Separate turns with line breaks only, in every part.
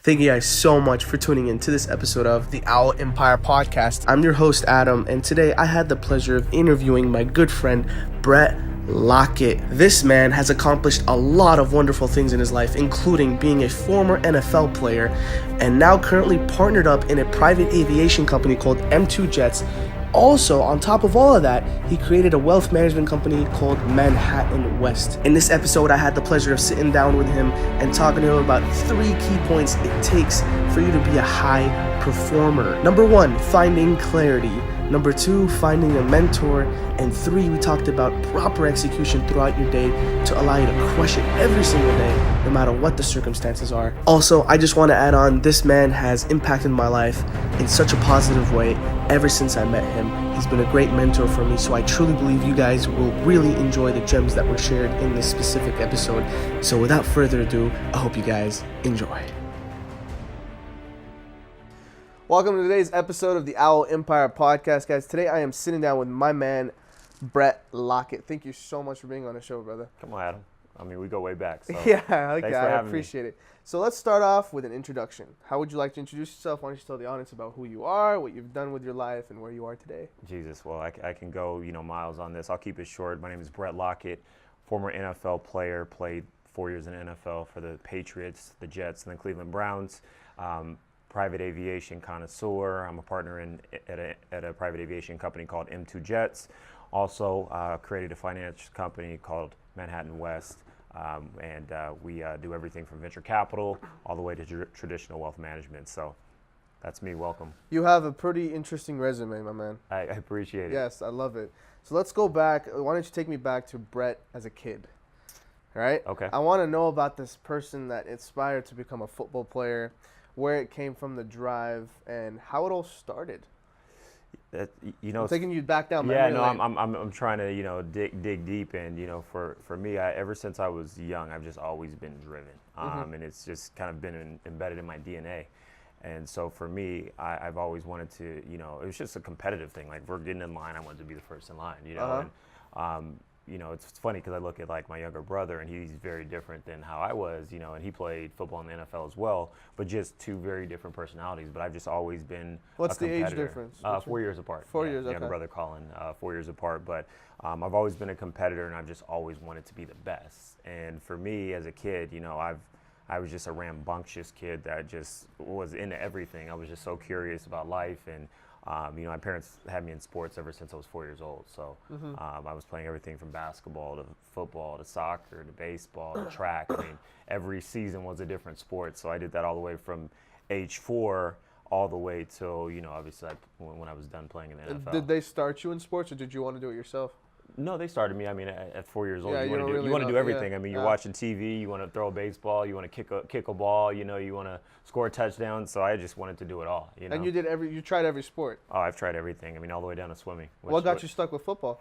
Thank you guys so much for tuning in to this episode of the Owl Empire Podcast. I'm your host, Adam, and today I had the pleasure of interviewing my good friend, Bret Lockett. This man has accomplished a lot of wonderful things in his life, including being a former NFL player and now currently partnered up in a private aviation company called M2 Jets. Also, on top of all of that, he created a wealth management company called Manhattan West. In this episode, I had the pleasure of sitting down with him and talking to him about 3 key points it takes for you to be a high performer. Number 1, finding clarity. Number 2, finding a mentor. And 3, we talked about proper execution throughout your day to allow you to crush it every single day, no matter what the circumstances are. Also, I just want to add on, this man has impacted my life in such a positive way ever since I met him. He's been a great mentor for me, so I truly believe you guys will really enjoy the gems that were shared in this specific episode. So without further ado, I hope you guys enjoy. Welcome to today's episode of the Owl Empire Podcast, guys. Today I am sitting down with my man, Bret Lockett. Thank you so much for being on the show, brother.
Come on, Adam. I mean, we go way back. So
yeah, I like
thanks
that.
for
I
having
appreciate it. So let's start off with an introduction. How would you like to introduce yourself? Why don't you tell the audience about who you are, what you've done with your life, and where you are today?
Jesus, well, I can go, miles on this. I'll keep it short. My name is Bret Lockett, former NFL player, played 4 years in the NFL for the Patriots, the Jets, and the Cleveland Browns. Private aviation connoisseur. I'm a partner at a private aviation company called M2 Jets. Also created a finance company called Manhattan West. And we do everything from venture capital all the way to traditional wealth management. So that's me. Welcome.
You have a pretty interesting resume, my man.
I appreciate it.
Yes, I love it. So let's go back. Why don't you take me back to Bret as a kid? All right?
Okay.
I want to know about this person that inspired to become a football player, where it came from, the drive, and how it all started. I'm taking you back down memory lane.
I'm trying to dig deep, and for me, ever since I was young, I've just always been driven, and it's just kind of been embedded in my DNA. And so for me, I've always wanted to, it was just a competitive thing. Like, if we're getting in line, I wanted to be the first in line, and it's funny because I look at like my younger brother, and he's very different than how I was, and he played football in the NFL as well, but just 2 very different personalities. But I've just always been
What's
a
the
competitor.
age difference?
4 years apart.
4 years, okay.
Younger brother Colin, 4 years apart. But I've always been a competitor, and I've just always wanted to be the best. And for me as a kid, I was just a rambunctious kid that just was into everything. I was just so curious about life, and my parents had me in sports ever since I was 4 years old. So I was playing everything from basketball to football to soccer to baseball to track. I mean, every season was a different sport. So I did that all the way from age 4 all the way till, obviously when I was done playing in the NFL.
Did they start you in sports, or did you want to do it yourself?
No, they started me. I mean, at 4 years old,
Yeah,
you want to do everything.
Yeah.
I mean, you're watching TV, you want to throw a baseball, you want to kick a ball, you want to score a touchdown. So I just wanted to do it all.
And you tried every sport.
Oh, I've tried everything. I mean, all the way down to swimming.
What got you stuck with football?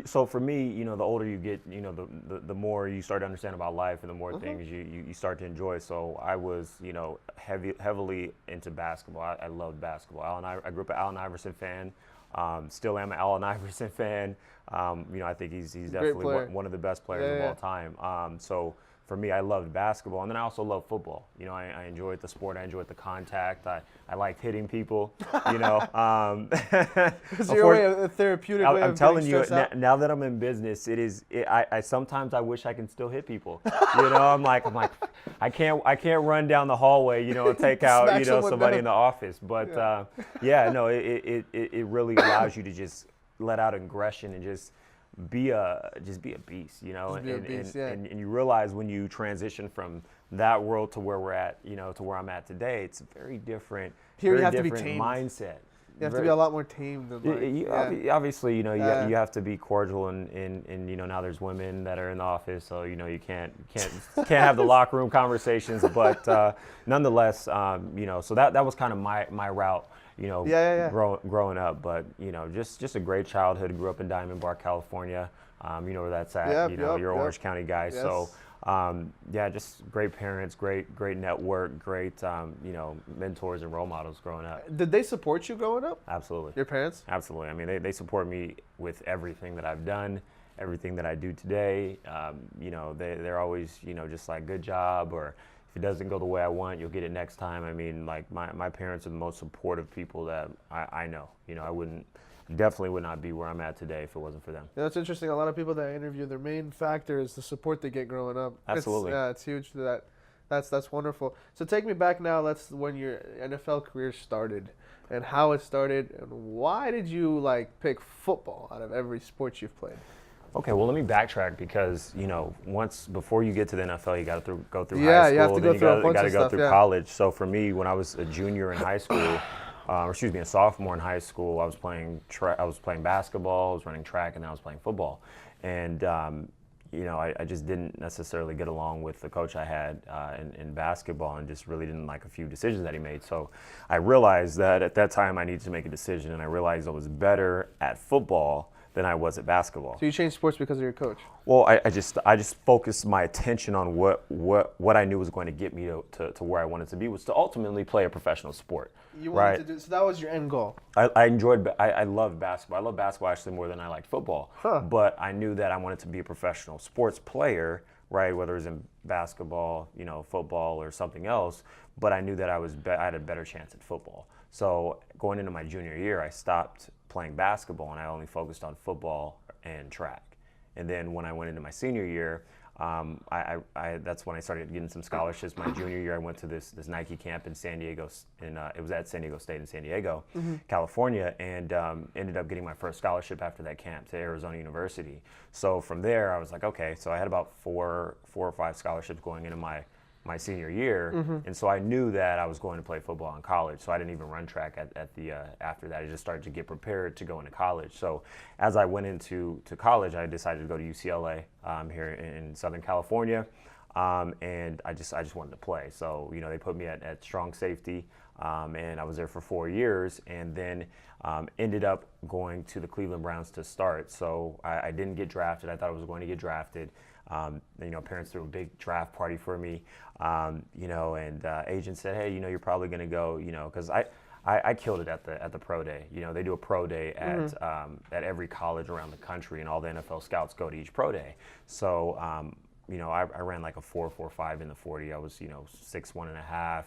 So for me, the older you get, the more you start to understand about life, and the more things you start to enjoy. So I was, heavily into basketball. I loved basketball. I grew up an Allen Iverson fan. Still am an Allen Iverson fan. I think he's definitely one of the best players of all time. So for me, I loved basketball, and then I also love football. I enjoyed the sport. I enjoyed the contact. I liked hitting people.
Is your way a therapeutic way
I'm
of
telling
getting
you,
stressed out?
now that I'm in business, I sometimes I wish I can still hit people. I'm like I can't run down the hallway, and take out somebody in the office. But it really allows you to just let out aggression and just be a beast, and you realize when you transition from that world to where we're at, to where I'm at today, it's a very different,
Here you have
different
to be tamed.
mindset.
You have to be a lot more tamed than
obviously, you have to be cordial, and now there's women that are in the office, so you can't have the locker room conversations, but nonetheless, so that was kind of my route. Growing up, but just a great childhood. Grew up in Diamond Bar, California. Where that's at. You're an Orange County guy,
yes.
So just great parents, great network, great mentors and role models growing up.
Did they support you growing up?
Absolutely.
Your parents?
Absolutely. I mean, they support me with everything that I've done, everything that I do today. They're always just like, good job, or If it doesn't go the way I want, you'll get it next time. I mean, like my parents are the most supportive people that I know. You know, definitely would not be where I'm at today if it wasn't for them.
Yeah, that's interesting. A lot of people that I interview, their main factor is the support they get growing up.
Absolutely.
It's huge. That's wonderful. So take me back now. That's when your NFL career started, and how it started, and why did you like pick football out of every sport you've played?
Okay, well, let me backtrack because, you know, before you get to the NFL, you got to go through high
Yeah,
school.
you have to go through a bunch
got to
of
go
stuff,
through
yeah.
college. So for me, when I was a junior in high school, a sophomore in high school, I was playing basketball, I was running track, and then I was playing football. And you know, I just didn't necessarily get along with the coach I had in basketball, and just really didn't like a few decisions that he made. So I realized that at that time I needed to make a decision, and I realized I was better at football than I was at basketball.
So you changed sports because of your coach?
Well, I just focused my attention on what I knew was going to get me to where I wanted to be, was to ultimately play a professional sport.
You wanted to do, so that was your end goal.
I loved basketball. I love basketball actually more than I liked football. But I knew that I wanted to be a professional sports player, right? Whether it was in basketball, you know, football or something else. But I knew that I had a better chance at football. So going into my junior year, I stopped playing basketball and I only focused on football and track. And then when I went into my senior year, that's when I started getting some scholarships. My junior year, I went to this Nike camp in San Diego, it was at San Diego State in San Diego, California, and ended up getting my first scholarship after that camp to Arizona University. So from there, I was like, okay, so I had about four or five scholarships going into my senior year, and so I knew that I was going to play football in college. So I didn't even run track after that. I just started to get prepared to go into college. So as I went into college, I decided to go to UCLA here in Southern California, and I just wanted to play. So you know, they put me at strong safety, and I was there for 4 years, and then ended up going to the Cleveland Browns to start. So I didn't get drafted. I thought I was going to get drafted. You know, parents threw a big draft party for me, you know, and agent said, hey, you know, you're probably going to go, you know, because I killed it at the pro day. You know, they do a pro day at every college around the country, and all the NFL scouts go to each pro day. So, you know, I ran like a 4.45 in the 40. I was, you know, 6'1.5".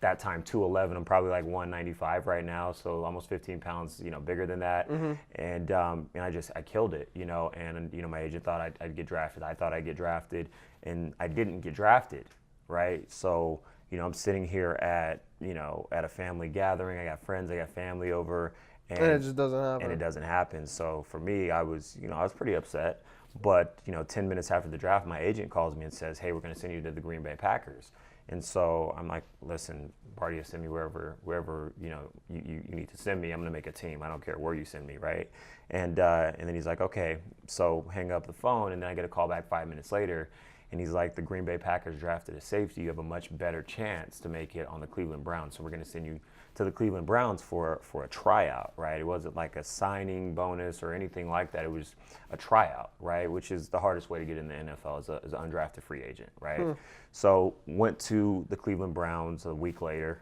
That time 211. I'm probably like 195 right now, so almost 15 pounds, you know, bigger than that. And I killed it, you know. And you know, my agent thought I'd get drafted. I thought I'd get drafted, and I didn't get drafted, right? So you know, I'm sitting here at a family gathering. I got friends, I got family over, and
it just doesn't happen.
And it doesn't happen. So for me, I was pretty upset. But you know, 10 minutes after the draft, my agent calls me and says, hey, we're going to send you to the Green Bay Packers. And so I'm like, listen, Bardia, send me wherever you know you need to send me. I'm gonna make a team. I don't care where you send me, right? And then he's like, okay. So hang up the phone, and then I get a call back 5 minutes later, and he's like, the Green Bay Packers drafted a safety. You have a much better chance to make it on the Cleveland Browns. So we're gonna send you to the Cleveland Browns for a tryout, right? It wasn't like a signing bonus or anything like that. It was a tryout, right? Which is the hardest way to get in the NFL as an undrafted free agent, right? So went to the Cleveland Browns a week later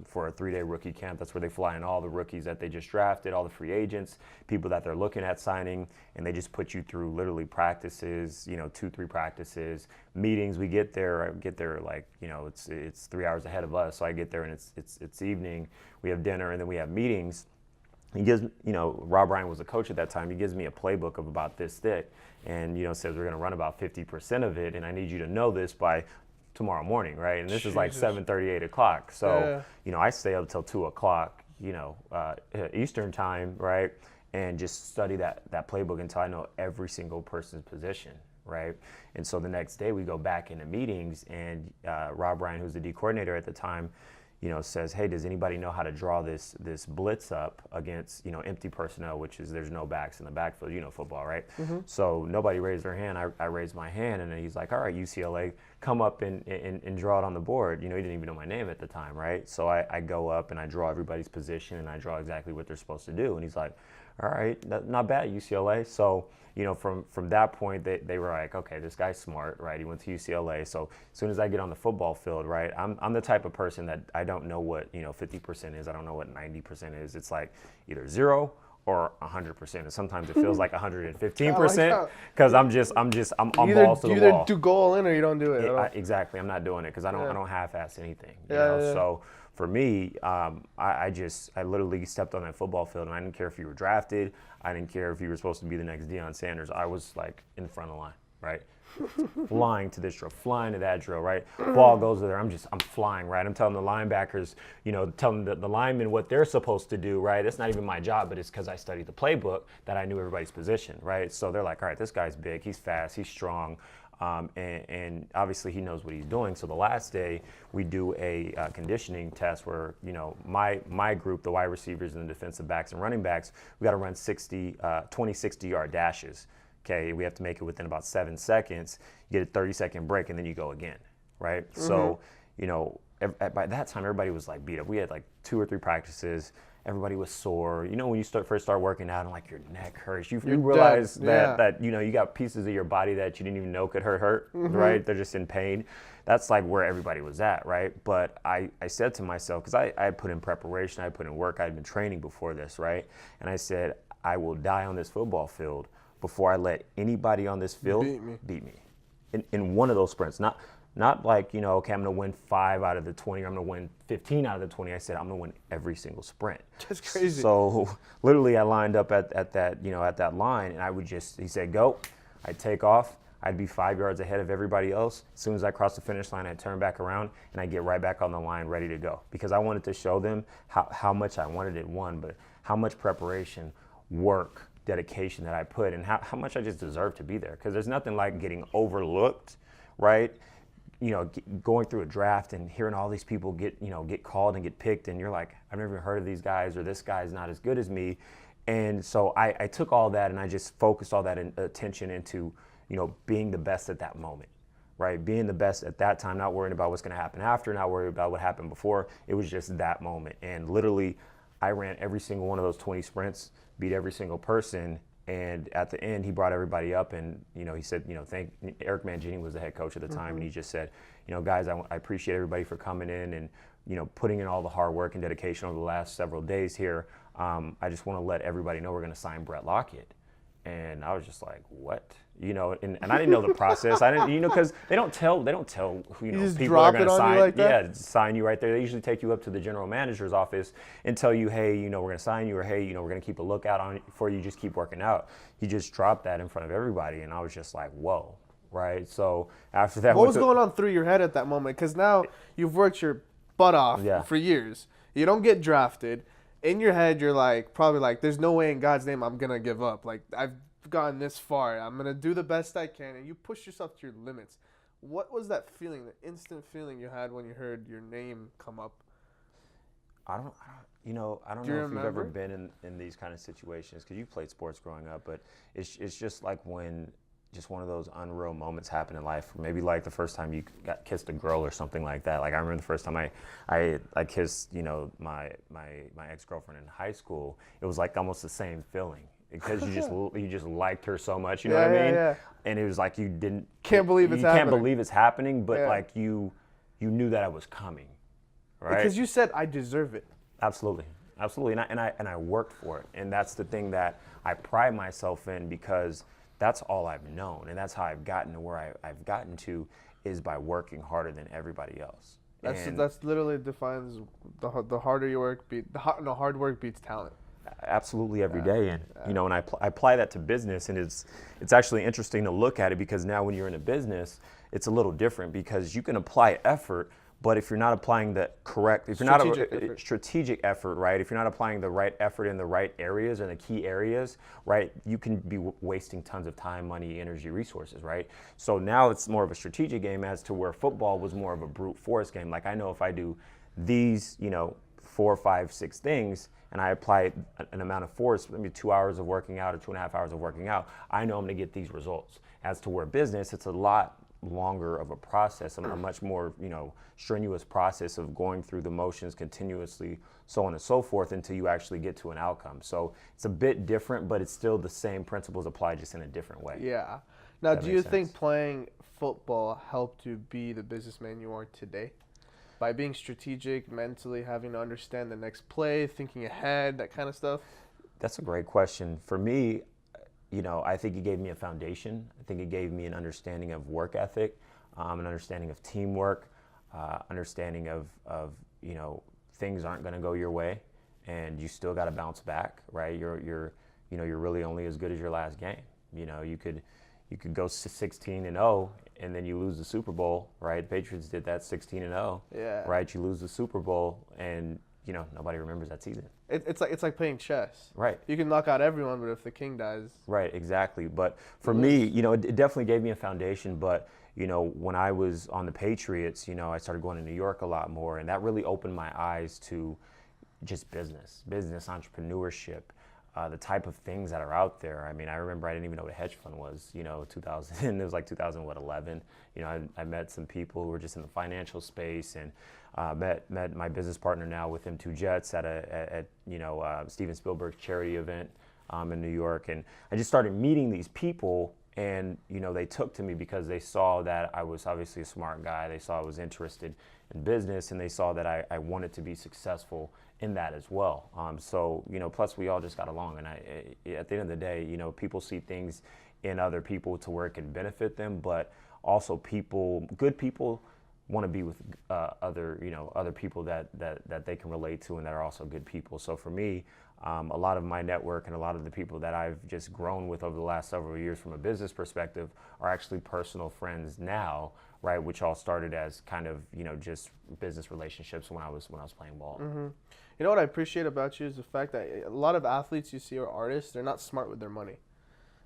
for a 3-day rookie camp. That's where they fly in all the rookies that they just drafted, all the free agents, people that they're looking at signing, and they just put you through literally practices, you know, 2-3 practices, meetings. I get there like, you know, it's 3 hours ahead of us, so I get there and it's evening. We have dinner and then we have meetings. He gives, you know, Rob Ryan was the coach at that time. He gives me a playbook of about this thick, and you know, says we're going to run about 50% of it, and I need you to know this by tomorrow morning, right? And this is like 7:30, 8 o'clock. So, you know, I stay up till 2 o'clock, you know, Eastern time, right? And just study that playbook until I know every single person's position, right? And so the next day we go back into meetings, and Rob Ryan, who's the D coordinator at the time, you know, says, hey, does anybody know how to draw this blitz up against, you know, empty personnel, which is there's no backs in the backfield, you know, football, right? So nobody raised their hand. I raised my hand, and then he's like, all right, UCLA, come up and draw it on the board. You know, he didn't even know my name at the time, right? So I go up and I draw everybody's position, and I draw exactly what they're supposed to do. And he's like, all right, not bad, UCLA. So, you know, from that point, they were like, okay, this guy's smart, right? He went to UCLA. So as soon as I get on the football field, right, I'm the type of person that I don't know what, you know, 50% is. I don't know what 90% is. It's like either 0 or 100%. And sometimes it feels like 115% because I'm on
either,
balls to the
you either
wall.
do go all in or you don't do it.
Exactly. I'm not doing it because I don't half-ass anything. You
Yeah,
know?
yeah.
So for me, I literally stepped on that football field, and I didn't care if you were drafted. I didn't care if you were supposed to be the next Deion Sanders. I was like in front of the line, right? Flying to this drill, flying to that drill, right? Ball goes to there. I'm flying, right? I'm telling the linebackers, telling the linemen what they're supposed to do, right? It's not even my job, but it's because I studied the playbook that I knew everybody's position, right? So they're like, all right, this guy's big, he's fast, he's strong, and obviously he knows what he's doing. So the last day we do a conditioning test where, my group, the wide receivers and the defensive backs and running backs, we got to run 20 60-yard dashes. Okay, we have to make it within about 7 seconds. You get a 30-second break, and then you go again, right? Mm-hmm. So, by that time, everybody was like beat up. We had like 2 or 3 practices. Everybody was sore. When you first start working out and like your neck hurts, you realize that you got pieces of your body that you didn't even know could hurt, mm-hmm. right? They're just in pain. That's like where everybody was at, right? But I said to myself, because I had put in preparation, I had put in work, I had been training before this, right? And I said, I will die on this football field before I let anybody on this field beat me in one of those sprints. Not like, okay, I'm going to win 5 out of the 20, or I'm going to win 15 out of the 20. I said, I'm going to win every single sprint.
That's crazy.
So literally I lined up at that line, and he said, go. I'd take off. I'd be 5 yards ahead of everybody else. As soon as I crossed the finish line, I'd turn back around, and I'd get right back on the line ready to go. Because I wanted to show them how much I wanted it won, but how much preparation, work, dedication that I put, and how much I just deserve to be there. Because there's nothing like getting overlooked, right? Going through a draft and hearing all these people get called and get picked, and you're like, I've never heard of these guys, or this guy's not as good as me. And so I took all that and I just focused all that attention into, being the best at that moment, right? Being the best at that time, not worrying about what's going to happen after, not worrying about what happened before. It was just that moment. And literally, I ran every single one of those 20 sprints, beat every single person, and at the end, he brought everybody up, and he said, Eric Mangini was the head coach at the time, mm-hmm. and he just said, guys, I appreciate everybody for coming in and putting in all the hard work and dedication over the last several days here. I just want to let everybody know we're going to sign Bret Lockett. And I was just like, what? And I didn't know the process. I didn't, because they don't tell people are going to sign.
Like that?
Yeah, sign you right there. They usually take you up to the general manager's office and tell you, hey, we're going to sign you, or hey, we're going to keep a lookout on for you. Just keep working out. He just dropped that in front of everybody, and I was just like, whoa, right? So after that,
what was going on through your head at that moment? Because now you've worked your butt off for years. You don't get drafted. In your head, you're probably like, there's no way in God's name I'm going to give up. Like, I've gotten this far. I'm going to do the best I can. And you push yourself to your limits. What was that feeling, the instant feeling you had when you heard your name come up?
I don't know if you've ever been in these kind of situations, because you played sports growing up, but it's just like when just one of those unreal moments happen in life. Maybe like the first time you got kissed a girl or something like that. Like I remember the first time I kissed, my ex-girlfriend in high school. It was like almost the same feeling, because you just liked her so much, you know what I mean? Yeah. And it was like you
can't believe it's
happening, but like you knew that it was coming, right?
Because you said, I deserve it.
Absolutely. And I worked for it. And that's the thing that I pride myself in, because that's all I've known, and that's how I've gotten to where I've gotten to, is by working harder than everybody else.
That's literally defines the harder you work, hard work beats talent.
Absolutely, every day. And and I apply that to business, and it's actually interesting to look at it, because now when you're in a business, it's a little different, because you can apply effort, but if you're not applying the correct, if you're not a strategic effort, right? If you're not applying the right effort in the right areas and the key areas, right? You can be wasting tons of time, money, energy, resources, right? So now it's more of a strategic game, as to where football was more of a brute force game. Like, I know if I do these, 4, 5, 6 things, and I apply an amount of force, maybe 2 hours of working out or 2.5 hours of working out, I know I'm going to get these results. As to where business, it's a lot longer of a process, a much more strenuous process of going through the motions continuously, so on and so forth, until you actually get to an outcome. So it's a bit different, but it's still the same principles apply, just in a different way.
Yeah. Now, do you think playing football helped you be the businessman you are today? By being strategic, mentally having to understand the next play, thinking ahead, that kind of stuff?
That's a great question. For me, I think it gave me a foundation. I think it gave me an understanding of work ethic, an understanding of teamwork, understanding of things aren't going to go your way, and you still got to bounce back, right? You're really only as good as your last game. You could go 16-0 and then you lose the Super Bowl, right? Patriots did that 16-0,
Yeah.
right? You lose the Super Bowl and nobody remembers that season.
It's like playing chess.
Right.
You can knock out everyone, but if the king dies.
Right, exactly. But for me, it definitely gave me a foundation. But, when I was on the Patriots, I started going to New York a lot more. And that really opened my eyes to just business entrepreneurship, the type of things that are out there. I mean, I remember I didn't even know what a hedge fund was, 2000, it was like 2011. I met some people who were just in the financial space, and met my business partner now with M2 Jets at Steven Spielberg's charity event in New York. And I just started meeting these people, and they took to me because they saw that I was obviously a smart guy. They saw I was interested in business, and they saw that I wanted to be successful in that as well. Plus we all just got along. And at the end of the day, people see things in other people to where it can benefit them, but also good people want to be with other people that they can relate to and that are also good people. So for me, a lot of my network and a lot of the people that I've just grown with over the last several years from a business perspective are actually personal friends now, right? Which all started as kind of just business relationships when I was playing ball.
Mm-hmm. You know what I appreciate about you is the fact that a lot of athletes you see are artists. They're not smart with their money.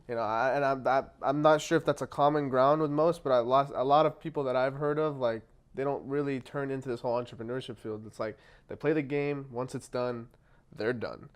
I'm not sure if that's a common ground with most, but a lot of people that I've heard of, like, they don't really turn into this whole entrepreneurship field. It's like they play the game. Once it's done, they're done.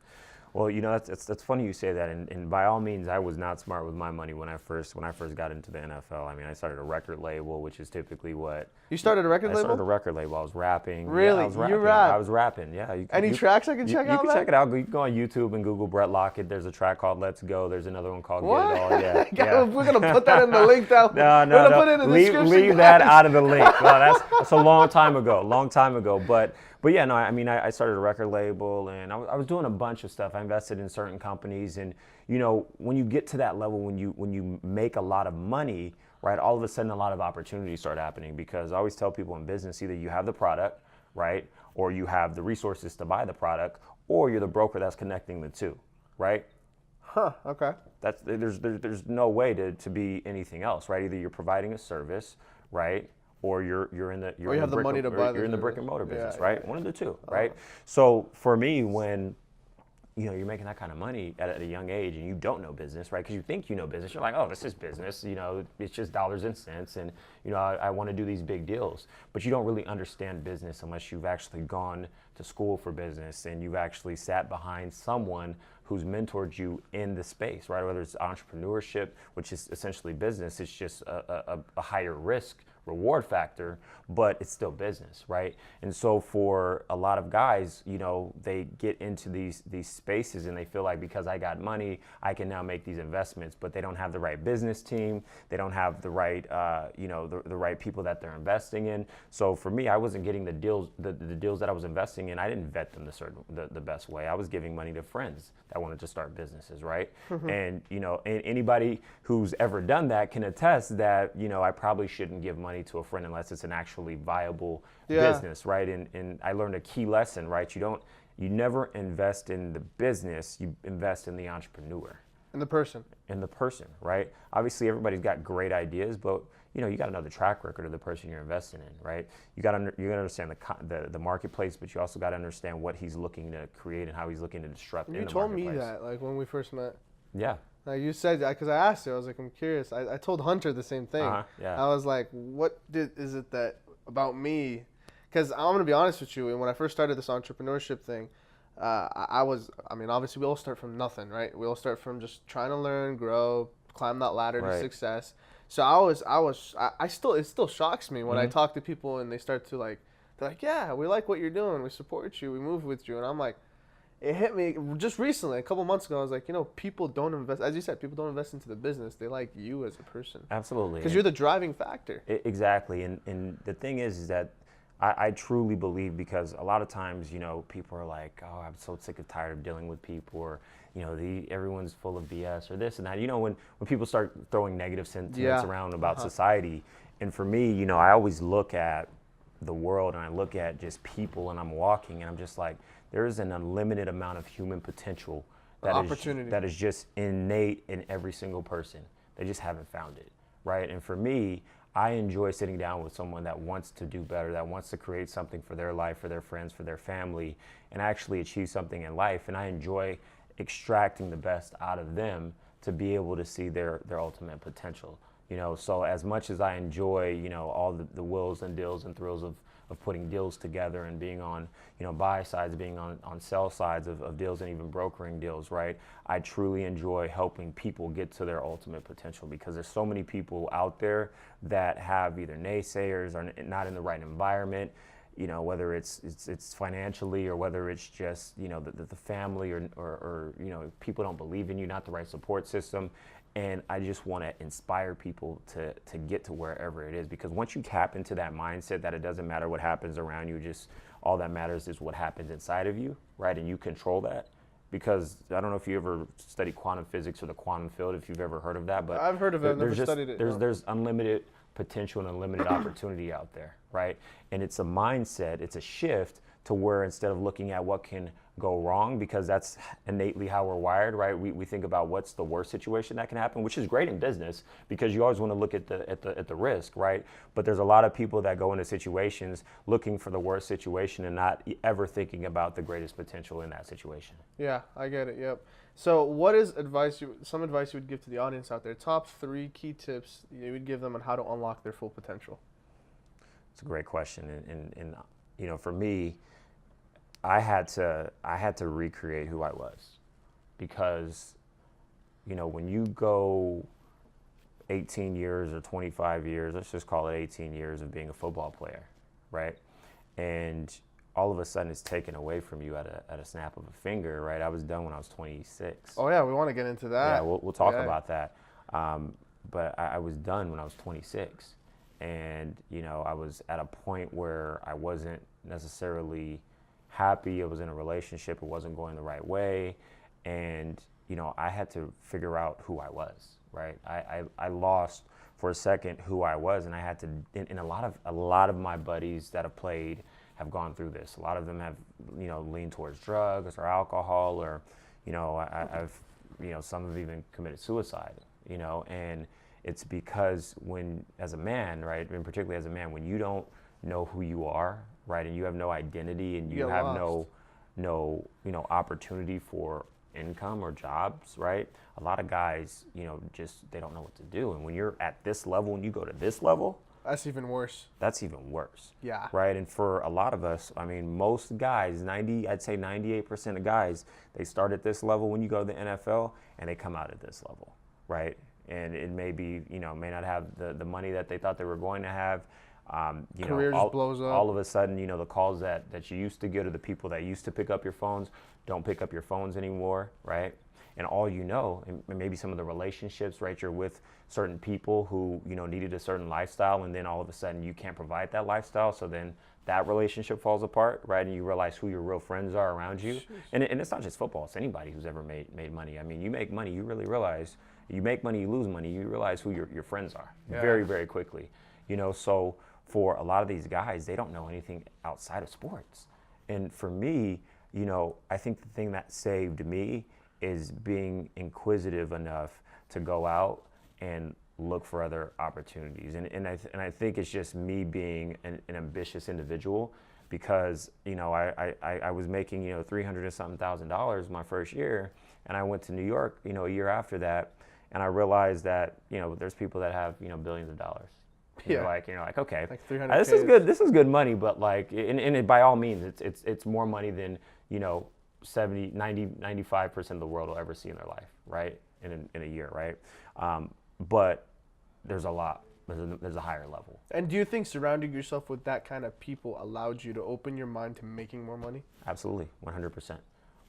Well, that's funny you say that, and by all means, I was not smart with my money when I first got into the NFL. I mean, I started a record label, which is typically what
you started a record label.
I started a record label. I was rapping.
Really,
yeah, I was rapping.
You rap?
I was rapping. Yeah.
Any tracks I can check out?
You can check it out. You can go on YouTube and Google Bret Lockett. There's a track called "Let's Go." There's another one called
what?
"Get It All." Yeah.
We're gonna put that in the link down.
No.
We're gonna put it in the description.
Leave that out of the link. Well, that's a long time ago. But yeah, no, I mean, I started a record label, and I was doing a bunch of stuff. I invested in certain companies, and when you get to that level, when you make a lot of money, right, all of a sudden a lot of opportunities start happening. Because I always tell people in business, either you have the product, right, or you have the resources to buy the product, or you're the broker that's connecting the two, right?
Huh. Okay.
There's no way to be anything else, right? Either you're providing a service, right? Or you're in the brick and mortar business, right? Yeah. One of the two, right? So for me, when you're making that kind of money at a young age and you don't know business, right? Because you think you know business, you're like, oh, this is business, it's just dollars and cents, and I want to do these big deals, but you don't really understand business unless you've actually gone to school for business and you've actually sat behind someone who's mentored you in the space, right? Whether it's entrepreneurship, which is essentially business, it's just a higher risk reward factor, but it's still business, right? And so for a lot of guys, they get into these spaces and they feel like because I got money, I can now make these investments, but they don't have the right business team, they don't have the right, the right people that they're investing in. So for me, I wasn't getting the deals that I was investing in. I didn't vet them the best way. I was giving money to friends that wanted to start businesses, right? And anybody who's ever done that can attest that I probably shouldn't give money to a friend unless it's an actually viable business, right? And I learned a key lesson, right? You never invest in the business, you invest in the entrepreneur.
In the person,
right? Obviously, everybody's got great ideas, but you got to know the track record of the person you're investing in, right? You got to understand the marketplace, but you also got to understand what he's looking to create and how he's looking to disrupt in the marketplace.
You told me that, like, when we first met.
Yeah.
Like you said, because I asked you, I was like, I'm curious. I told Hunter the same thing.
Yeah.
I was like, is it that about me? Because I'm going to be honest with you, and when I first started this entrepreneurship thing, obviously we all start from nothing, right? We all start from just trying to learn, grow, climb that ladder to success. So it still shocks me when I talk to people and they start to they're like, yeah, we like what you're doing. We support you. We move with you. And I'm like, it hit me just recently, a couple months ago. I was like, people don't invest, as you said, people don't invest into the business. They like you as a person.
Absolutely.
Because you're the driving factor.
Exactly. And the thing is that I truly believe, because a lot of times, people are like, oh, I'm so sick and tired of dealing with people, or, everyone's full of BS or this and that. When people start throwing negative sentiments around about society. And for me, I always look at the world and I look at just people, and I'm walking and I'm just like, there is an unlimited amount of human potential that is just innate in every single person. They just haven't found it, right? And for me, I enjoy sitting down with someone that wants to do better, that wants to create something for their life, for their friends, for their family, and actually achieve something in life. And I enjoy extracting the best out of them to be able to see their ultimate potential. So as much as I enjoy, all the wills and deals and thrills of putting deals together and being on, buy sides, being on sell sides of deals, and even brokering deals, right? I truly enjoy helping people get to their ultimate potential, because there's so many people out there that have either naysayers or not in the right environment, whether it's financially, or whether it's just, the family, or people don't believe in you, not the right support system. And I just want to inspire people to get to wherever it is, because once you tap into that mindset that it doesn't matter what happens around you, just all that matters is what happens inside of you, right? And you control that. Because I don't know if you ever studied quantum physics or the quantum field, if you've ever heard of that, but
I've heard of it. I've never studied it.
There's unlimited potential and unlimited opportunity out there, right? And it's a mindset, it's a shift to where, instead of looking at what can go wrong, because that's innately how we're wired, right? We think about what's the worst situation that can happen, which is great in business, because you always want to look at the risk, right? But there's a lot of people that go into situations looking for the worst situation and not ever thinking about the greatest potential in that situation.
Yeah, I get it. Yep. So what is some advice you would give to the audience out there? Top 3 key tips you would give them on how to unlock their full potential?
It's a great question. And for me, I had to recreate who I was, because, when you go 18 years or 25 years, let's just call it 18 years of being a football player, right? And all of a sudden it's taken away from you at a snap of a finger, right? I was done when I was 26.
Oh yeah, we want to get into that.
Yeah, we'll talk about that. But I was done when I was 26. And, I was at a point where I wasn't necessarily happy. I was in a relationship, it wasn't going the right way, and I had to figure out who I was, right? I lost for a second who I was, and I had to. And a lot of my buddies that have played have gone through this. A lot of them have leaned towards drugs or alcohol, or I've some have even committed suicide, and it's because as a man, right, and particularly as a man, when you don't know who you are, right, and you have no identity, and you have no opportunity for income or jobs, right? A lot of guys, just they don't know what to do. And when you're at this level and you go to this level,
that's even worse.
That's even worse.
Yeah.
Right. And for a lot of us, I mean, most guys, I'd say 98% of guys, they start at this level when you go to the NFL, and they come out at this level, right? And it may be, may not have the money that they thought they were going to have.
Career just blows up.
All of a sudden, the calls that you used to get, or the people that used to pick up your phones don't pick up your phones anymore, right? And all and maybe some of the relationships, right? You're with certain people who, needed a certain lifestyle, and then all of a sudden you can't provide that lifestyle, so then that relationship falls apart, right? And you realize who your real friends are around you. And it's not just football, it's anybody who's ever made money. I mean, you make money, you really realize, you make money, you lose money, you realize who your friends are very, very quickly. So for a lot of these guys, they don't know anything outside of sports. And for me, I think the thing that saved me is being inquisitive enough to go out and look for other opportunities. And I think it's just me being an ambitious individual, because, I was making, $300 and something thousand my first year, and I went to New York, a year after that, and I realized that, there's people that have, billions of dollars. You're like, okay,
like 300K.
This is good. This is good money, but like, and by all means, it's more money than 70, 90, 95% of the world will ever see in their life, right? In a year, right? But there's a lot. There's a higher level.
And do you think surrounding yourself with that kind of people allowed you to open your mind to making more money?
Absolutely, 100%.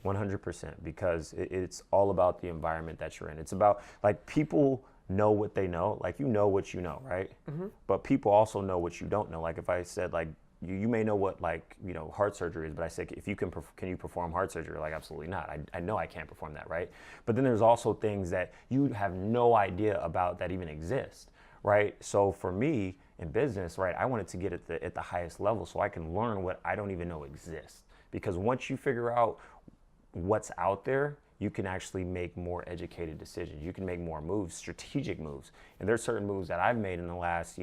100%, because it's all about the environment that you're in. It's about, like, people know what they know, like, what you know, right? Mm-hmm. But people also know what you don't know. Like, if I said, like, you may know what, like, heart surgery is, but I say, if you can you perform heart surgery? Like, absolutely not. I know I can't perform that, right? But then there's also things that you have no idea about that even exist, right? So for me in business, right, I wanted to get at the highest level so I can learn what I don't even know exists. Because once you figure out what's out there, you can actually make more educated decisions. You can make more moves, strategic moves. And there's certain moves that I've made in the last,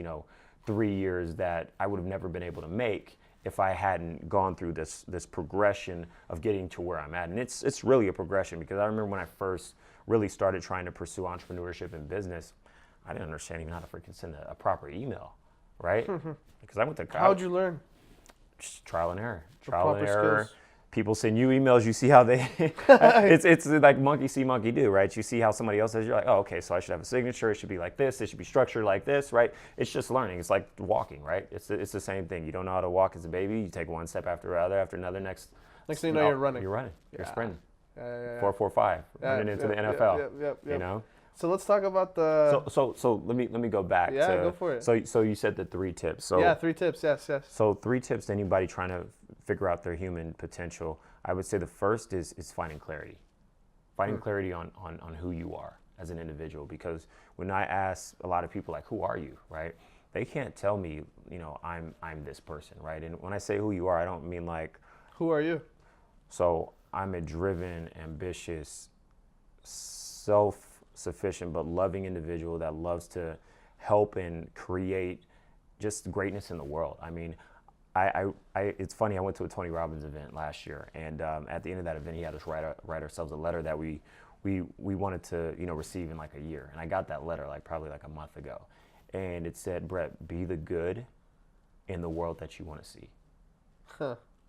3 years that I would have never been able to make if I hadn't gone through this progression of getting to where I'm at. And it's really a progression, because I remember when I first really started trying to pursue entrepreneurship and business, I didn't understand even how to freaking send a proper email, right? Because I went to college.
How'd you learn?
Just trial and error.
The
Trial and
proper
error.
skills.
People send you emails, you see how they, it's like monkey see, monkey do, right? You see how somebody else says, you're like, oh, okay, so I should have a signature, it should be like this, it should be structured like this, right? It's just learning. It's like walking, right? It's the same thing. You don't know how to walk as a baby, you take one step after another, next
thing you know, you're running.
You're running, you're sprinting.
Yeah.
4-4-5, running into the NFL,
Yep. So let's talk about the...
So let me go back.
Yeah, go for it.
So you said the 3 tips. So
yeah, 3 tips, yes.
So 3 tips to anybody trying to figure out their human potential. I would say the first is finding clarity. Finding clarity on who you are as an individual. Because when I ask a lot of people, like, who are you, right? They can't tell me, I'm this person, right? And when I say who you are, I don't mean like...
Who are you?
So I'm a driven, ambitious, self-sufficient but loving individual that loves to help and create just greatness in the world. I mean, it's funny, I went to a Tony Robbins event last year, and at the end of that event, he had us write ourselves a letter that we wanted to receive in like a year. And I got that letter probably like a month ago, and it said, Brett, be the good in the world that you want to see.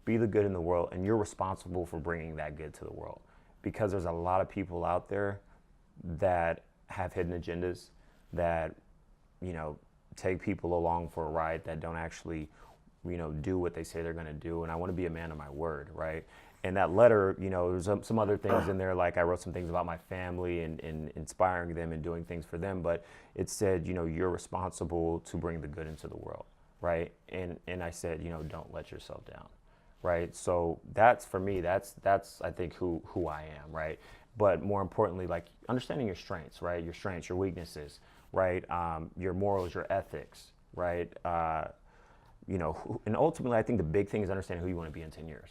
Be the good in the world, and you're responsible for bringing that good to the world, because there's a lot of people out there that have hidden agendas, that take people along for a ride, that don't actually do what they say they're going to do. And I want to be a man of my word, right? And that letter, there's some other things in there, like I wrote some things about my family and inspiring them and doing things for them, but it said, you're responsible to bring the good into the world, right? And I said, don't let yourself down, right? So that's, for me, that's I think who I am, right? But more importantly, like understanding your strengths, right? Your strengths, your weaknesses, right? Your morals, your ethics, right? And ultimately, I think the big thing is understanding who you want to be in 10 years,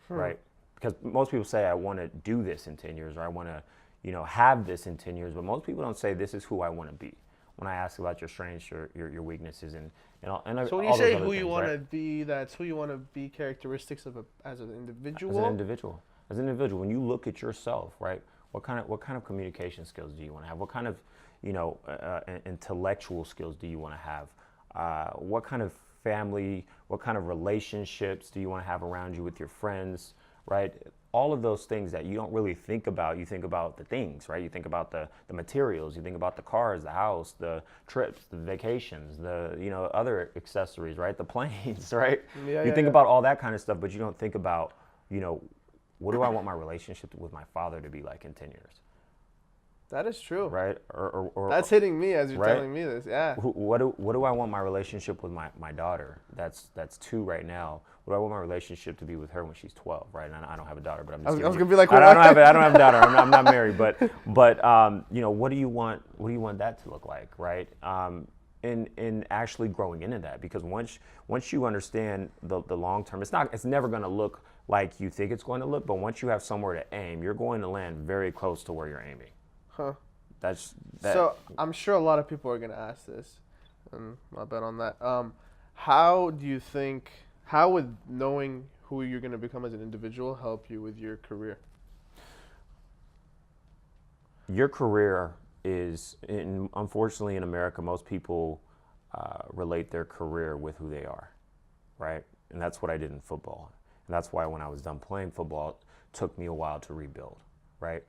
right? Because most people say, I want to do this in 10 years, or I want to, have this in 10 years, but most people don't say, this is who I want to be. When I ask about your strengths, your weaknesses, and
so when you say who you want to be, that's who you want to be, characteristics of as an individual?
As an individual, when you look at yourself, right, what kind of communication skills do you want to have? What kind of, intellectual skills do you want to have? What kind of family, what kind of relationships do you want to have around you with your friends, right? All of those things that you don't really think about. You think about the things, right? You think about the materials, you think about the cars, the house, the trips, the vacations, the other accessories, right? The planes, right? You think about all that kind of stuff, but you don't think about, what do I want my relationship with my father to be like in 10 years?
That is true.
Right? Or
that's hitting me as you're
right?
telling me this. Yeah.
What do I want my relationship with my daughter? That's 2 right now. What do I want my relationship to be with her when she's 12? Right? And I don't have a daughter, but I'm just.
I was gonna be like,
I don't have a daughter. I'm not married, but what do you want? What do you want that to look like? Right? And actually growing into that, because once you understand the long term, it's never going to look like you think it's going to look, but once you have somewhere to aim, you're going to land very close to where you're aiming.
Huh.
So
I'm sure a lot of people are going to ask this, and I'll bet on that. How would knowing who you're going to become as an individual help you with your career?
Your career is, unfortunately in America, most people relate their career with who they are, right? And that's what I did in football. And that's why when I was done playing football, it took me a while to rebuild, right?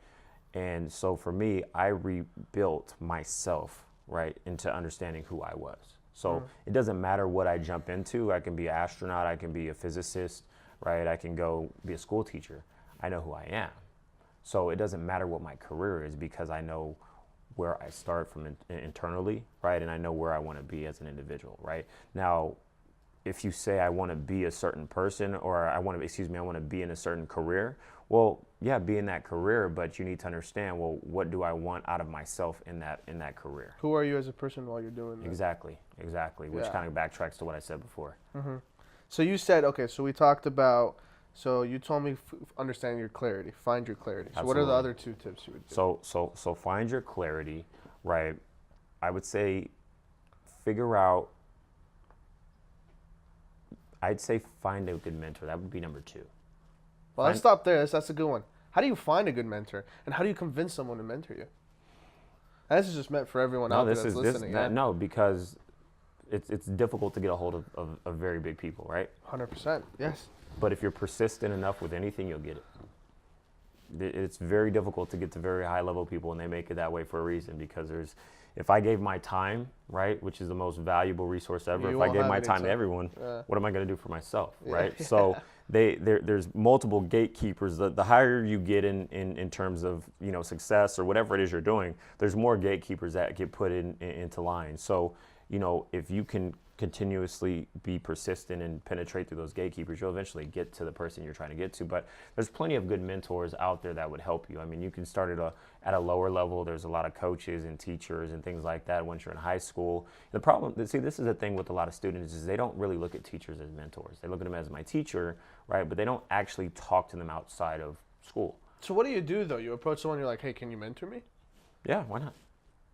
And so for me, I rebuilt myself, right, into understanding who I was. So it doesn't matter what I jump into. I can be an astronaut, I can be a physicist, right? I can go be a school teacher. I know who I am. So it doesn't matter what my career is, because I know where I start from internally, right? And I know where I want to be as an individual, right? Now, if you say I want to be a certain person, or I want to be in a certain career, well, yeah, be in that career, but you need to understand, well, what do I want out of myself in that career?
Who are you as a person while you're doing that?
Exactly, which
Yeah.
kind of backtracks to what I said before.
So you said, okay, so we talked about, so you told me understand your clarity, find your clarity. So what are the
Absolutely.
other 2 tips you would give?
So find your clarity, right? I would say figure out, I'd say find a good mentor. That would be number 2.
Well, let's stop there. That's a good one. How do you find a good mentor, and how do you convince someone to mentor you? And this is just meant for everyone out there that's listening.
No, because it's difficult to get a hold of very big people, right?
100%. Yes.
But if you're persistent enough with anything, you'll get it. It's very difficult to get to very high level people, and they make it that way for a reason, because if I gave my time, right, which is the most valuable resource ever, if I gave my time to everyone, what am I going to do for myself, right? Yeah. So there's multiple gatekeepers. The higher you get in terms of, success or whatever it is you're doing, there's more gatekeepers that get put into line. So, if you can continuously be persistent and penetrate through those gatekeepers, you'll eventually get to the person you're trying to get to. But there's plenty of good mentors out there that would help you. I mean, you can start at a lower level. There's a lot of coaches and teachers and things like that once you're in high school. The problem, this is the thing with a lot of students, is they don't really look at teachers as mentors. They look at them as my teacher, right? But they don't actually talk to them outside of school.
So what do you do, though? You approach someone, you're like, hey, can you mentor me?
Yeah, why not?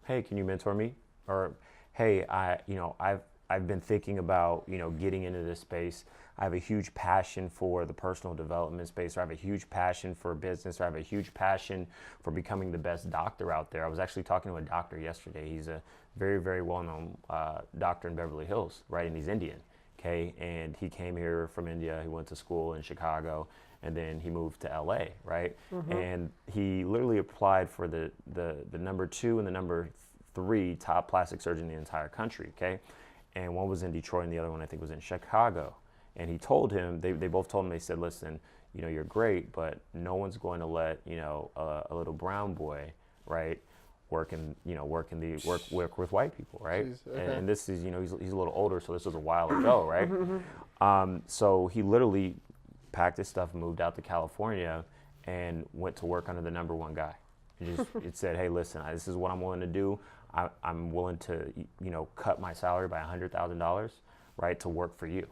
Hey, can you mentor me? Or, hey, I've been thinking about, getting into this space. I have a huge passion for the personal development space, or I have a huge passion for business, or I have a huge passion for becoming the best doctor out there. I was actually talking to a doctor yesterday. He's a very, very well-known doctor in Beverly Hills, right? And he's Indian, okay? And he came here from India. He went to school in Chicago, and then he moved to LA, right? And he literally applied for the number 2 and the number 3 top plastic surgeon in the entire country, okay? And one was in Detroit, and the other one I think was in Chicago. And he told him, they both told him, they said, listen, you're great, but no one's going to let, a little brown boy, right, work with white people, right? Jeez, okay. And this is, he's a little older, so this was a while ago, right? So he literally packed his stuff, moved out to California, and went to work under the number 1 guy. It said, hey, listen, this is what I'm willing to do. I'm willing to, cut my salary by $100,000, right, to work for you.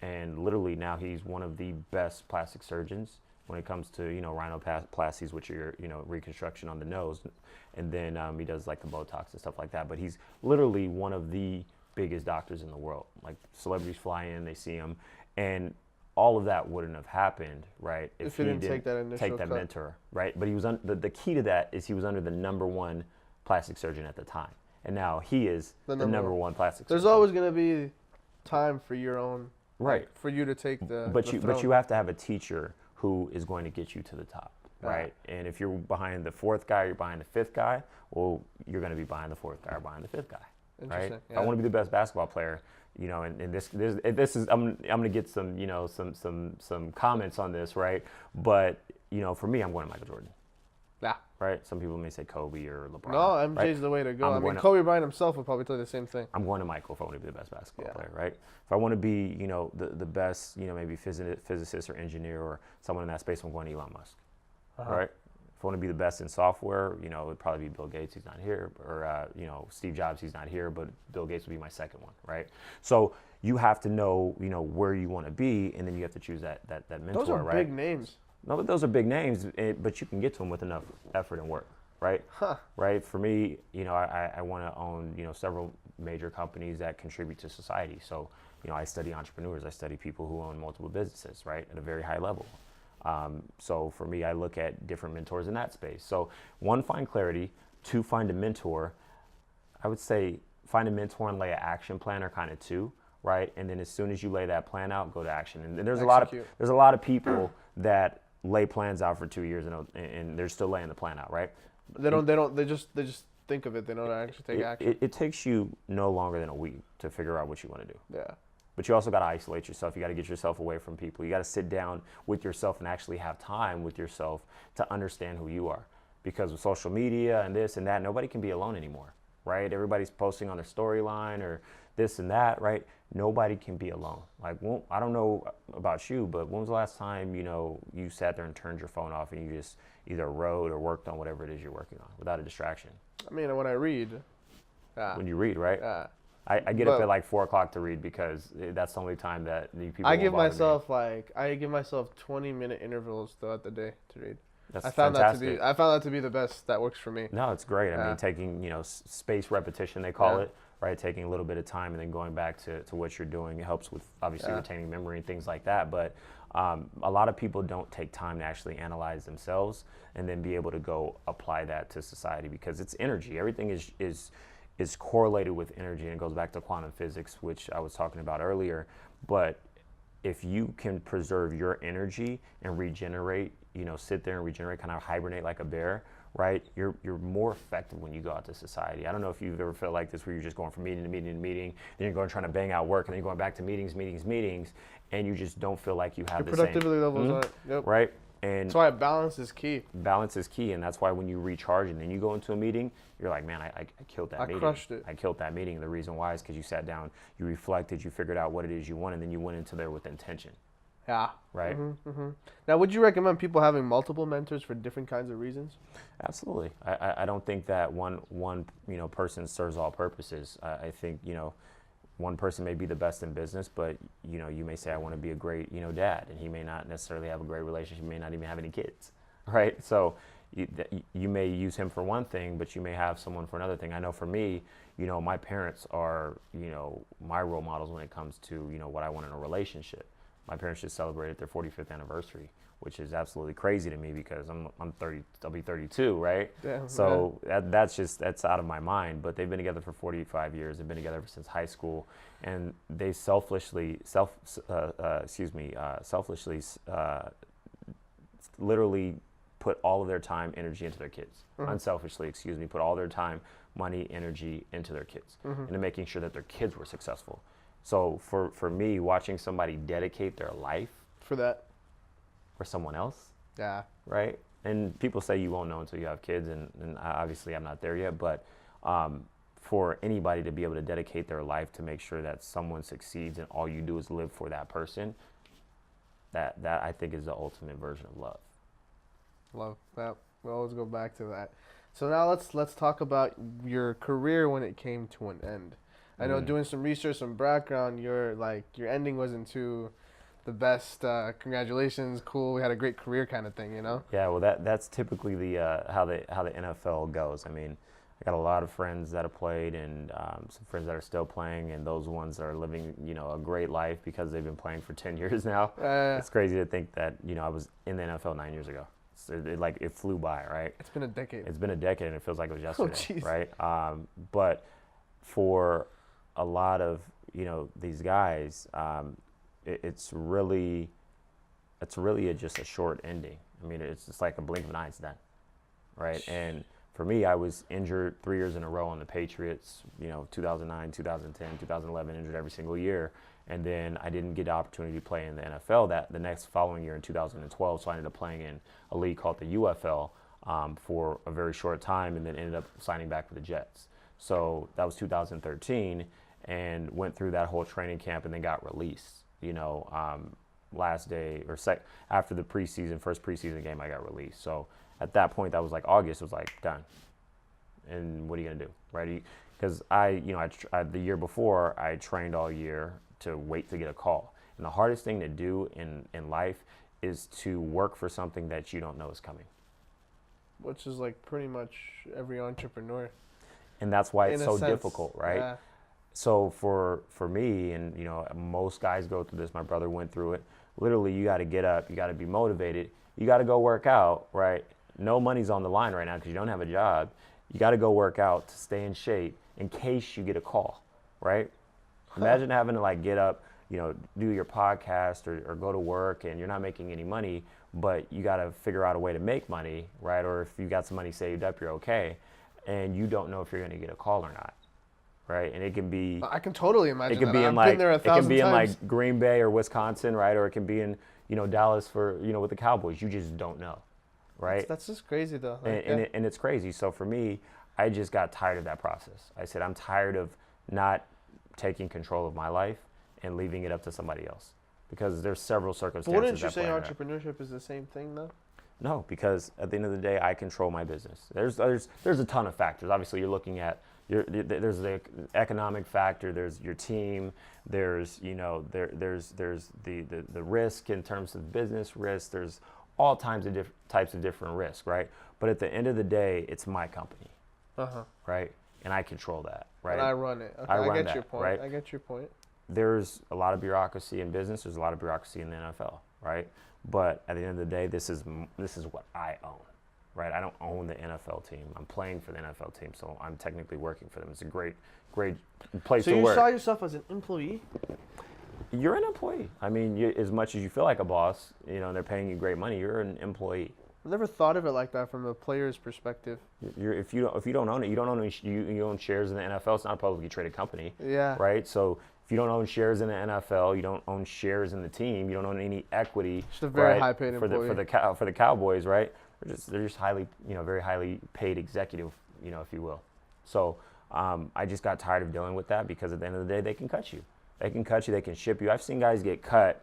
And literally now he's one of the best plastic surgeons when it comes to, rhinoplasties, which are, reconstruction on the nose. And then he does like the Botox and stuff like that. But he's literally one of the biggest doctors in the world. Like, celebrities fly in, they see him. And all of that wouldn't have happened, right, if he didn't take that mentor, right? But he was the key to that is he was under the number 1 plastic surgeon at the time, and now he is the number 1 plastic surgeon.
There's always going to be time for your own,
right,
for you to take the
but you have to have a teacher who is going to get you to the top, right? And if you're behind the 4th guy, you're behind the 5th guy, well, you're going to be behind the 4th guy or behind the 5th guy, right? Yeah. If I want to be the best basketball player, and this is I'm going to get some some comments on this, right? But for me, I'm going to Michael Jordan.
Yeah.
Right? Some people may say Kobe or LeBron.
No, MJ's the way to go. Kobe Bryant himself would probably tell you the same thing.
I'm going to Michael if I want to be the best basketball player, right? If I want to be, the best, maybe physicist or engineer or someone in that space, I'm going to Elon Musk, right? If I want to be the best in software, it would probably be Bill Gates, he's not here, or, Steve Jobs, he's not here, but Bill Gates would be my second one, right? So you have to know, where you want to be, and then you have to choose that mentor,
Those are
right?
big names.
No, but those are big names, but you can get to them with enough effort and work, right? Right. For me, I want to own, several major companies that contribute to society. So, I study entrepreneurs. I study people who own multiple businesses, right, at a very high level. So for me, I look at different mentors in that space. So 1, find clarity. 2, find a mentor. I would say find a mentor and lay an action plan are kind of 2, right? And then as soon as you lay that plan out, go to action. And there's a lot of people that lay plans out for 2 years and they're still laying the plan out, right?
They just think of it. They don't actually take action.
It takes you no longer than a week to figure out what you want to do.
Yeah.
But you also got to isolate yourself. You got to get yourself away from people. You got to sit down with yourself and actually have time with yourself to understand who you are. Because with social media and this and that, nobody can be alone anymore, right? Everybody's posting on their storyline or this and that, right? Nobody can be alone. Like, I don't know about you, but when was the last time, you sat there and turned your phone off and you just either wrote or worked on whatever it is you're working on without a distraction?
I mean, when I read.
When you read, right? I get up at like 4 o'clock to read because that's the only time that the people.
I give myself 20-minute intervals throughout the day to read.
That's
I found
fantastic.
that to be the best. That works for me.
No, it's great. I mean, taking space repetition, they call it, right? Taking a little bit of time and then going back to what you're doing. It helps with obviously retaining memory and things like that. But a lot of people don't take time to actually analyze themselves and then be able to go apply that to society because it's energy. Everything is correlated with energy, and it goes back to quantum physics, which I was talking about earlier. But if you can preserve your energy and regenerate, sit there and regenerate, kind of hibernate like a bear, right? You're more effective when you go out to society. I don't know if you've ever felt like this where you're just going from meeting to meeting to meeting, then you're going trying to bang out work, and then you're going back to meetings, and you just don't feel like you have the same.
Your productivity levels aren't. Yep.
Right? And
that's why balance is key.
Balance is key, and that's why when you recharge and then you go into a meeting, you're like, man, I killed that meeting. I
crushed it.
I killed that meeting. The reason why is because you sat down, you reflected, you figured out what it is you want, and then you went into there with intention.
Yeah.
Right?
Now, would you recommend people having multiple mentors for different kinds of reasons?
Absolutely. I don't think that one person serves all purposes. I think, one person may be the best in business, but you may say, I want to be a great dad, and he may not necessarily have a great relationship, he may not even have any kids, right? So you may use him for one thing, but you may have someone for another thing. I know for me, my parents are my role models when it comes to what I want in a relationship. My parents just celebrated their 45th anniversary, which is absolutely crazy to me because I'm 30, I'll be 32, right? Yeah, so that's out of my mind. But they've been together for 45 years. They've been together ever since high school, and they selfishly literally put all of their time, energy into their kids. Unselfishly, put all their time, money, energy into their kids, into making sure that their kids were successful. So for me, watching somebody dedicate their life for someone else, right? And people say you won't know until you have kids, and obviously I'm not there yet, but for anybody to be able to dedicate their life to make sure that someone succeeds and all you do is live for that person, that I think is the ultimate version of love.
Love that. We'll always go back to that. So now let's talk about your career when it came to an end. I know doing some research, some background, your ending wasn't too the best. Congratulations, cool. We had a great career, kind of thing,
Yeah, well, that's typically the how the NFL goes. I mean, I got a lot of friends that have played, and some friends that are still playing, and those ones that are living a great life because they've been playing for 10 years now. It's crazy to think that I was in the NFL 9 years ago. So it flew by, right?
It's been a decade.
It's been a decade, and it feels like it was yesterday, right? But for a lot of these guys, it's really just a short ending. I mean, it's just like a blink of an eye, it's done, right? And for me, I was injured 3 years in a row on the Patriots. 2009, 2010, 2011, injured every single year, and then I didn't get the opportunity to play in the NFL the next following year in 2012. So I ended up playing in a league called the UFL for a very short time, and then ended up signing back with the Jets. So that was 2013. And went through that whole training camp and then got released. Last day or after the first preseason game, I got released. So at that point, that was like August. It was like done. And what are you gonna do, right? Because the year before I trained all year to wait to get a call. And the hardest thing to do in life is to work for something that you don't know is coming.
Which is like pretty much every entrepreneur.
And that's why it's so difficult, right?
Yeah.
So for me, and most guys go through this, my brother went through it, literally you got to get up, you got to be motivated, you got to go work out, right? No money's on the line right now because you don't have a job. You got to go work out to stay in shape in case you get a call, right? Imagine having to get up, do your podcast or go to work, and you're not making any money, but you got to figure out a way to make money, right? Or if you got some money saved up, you're okay, and you don't know if you're going to get a call or not. Right, and it can be.
I can totally imagine.
It can
that.
be in
I've been there 1,000
it can be
times.
in Green Bay or Wisconsin, right? Or it can be in Dallas for with the Cowboys. You just don't know, right?
That's just crazy though.
And it's crazy. So for me, I just got tired of that process. I said I'm tired of not taking control of my life and leaving it up to somebody else, because there's several circumstances.
But wouldn't you
that
say
play into that.
entrepreneurship is the same thing, though?
No, because at the end of the day, I control my business. There's a ton of factors. Obviously, you're looking at there's the economic factor. There's your team. There's there's the risk in terms of business risk. There's all types of different risk, right? But at the end of the day, it's my company, right? And I control that, right?
And I run it. Okay,
I
get
that,
your point.
right?
I get your point.
There's a lot of bureaucracy in business. There's a lot of bureaucracy in the NFL, right? But at the end of the day, this is what I own, right? I don't own the NFL team. I'm playing for the NFL team, so I'm technically working for them. It's a great place to work.
So you saw yourself as an employee?
You're an employee. I mean, as much as you feel like a boss, they're paying you great money. You're an employee.
I've never thought of it like that from a player's perspective.
If you don't own it, you don't own you own shares in the NFL. It's not a publicly traded company.
Yeah.
Right. So if you don't own shares in the NFL, you don't own shares in the team. You don't own any equity.
Just a very high paid employee
for the Cowboys, right? They're just highly, very highly paid executive, if you will. So I just got tired of dealing with that, because at the end of the day, they can cut you. They can cut you. They can ship you. I've seen guys get cut,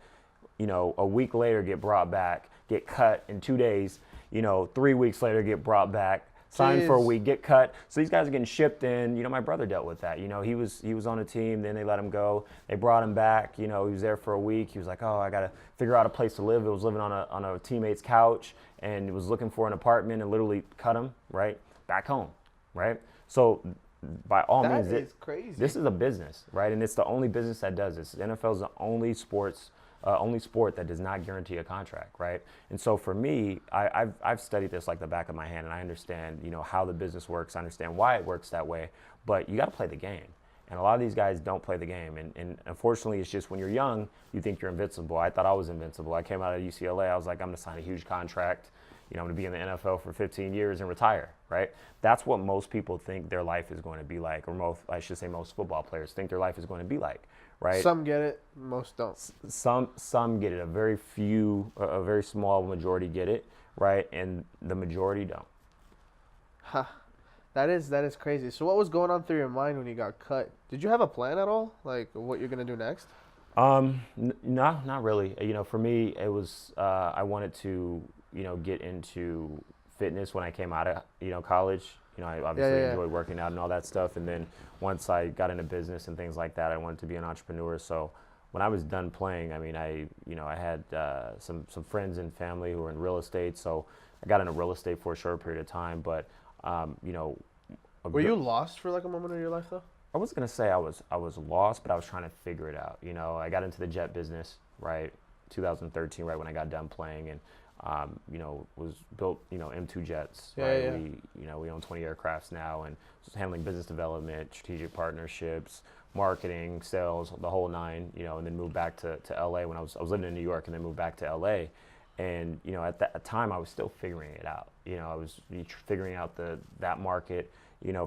a week later get brought back, get cut in 2 days, 3 weeks later get brought back, signed for a week, get cut. So these guys are getting shipped in. My brother dealt with that. He was on a team, then they let him go. They brought him back. He was there for a week. He was like, oh, I got to figure out a place to live. He was living on a teammate's couch and he was looking for an apartment, and literally cut him, right, back home, right? So by all means,
that is crazy.
This is a business, right? And it's the only business that does this. The NFL is the only sport that does not guarantee a contract, right? And so for me, I've studied this like the back of my hand, and I understand, how the business works. I understand why it works that way, but you got to play the game. And a lot of these guys don't play the game. And unfortunately, it's just when you're young, you think you're invincible. I thought I was invincible. I came out of UCLA. I was like, I'm going to sign a huge contract. I'm going to be in the NFL for 15 years and retire, right? That's what most people think their life is going to be like, or most football players think their life is going to be like, right?
Some get it, most don't.
Some get it. A very small majority get it, right? And the majority don't.
Huh. That is crazy. So what was going on through your mind when you got cut? Did you have a plan at all, like what you're gonna do next?
No, not really. For me, it was I wanted to get into fitness when I came out of college. I obviously enjoyed working out and all that stuff. And then once I got into business and things like that, I wanted to be an entrepreneur. So when I was done playing, I mean, I had some friends and family who were in real estate. So I got into real estate for a short period of time. But
were you lost for like a moment of your life though?
I wasn't gonna say I was lost, but I was trying to figure it out. I got into the jet business, right, 2013, right when I got done playing, and was built, M2 jets, right? Yeah. We own 20 aircrafts now, and just handling business development, strategic partnerships, marketing, sales, the whole nine, and then moved back to LA when I was living in New York, and then moved back to LA. And, at that time I was still figuring it out. I was figuring out that market.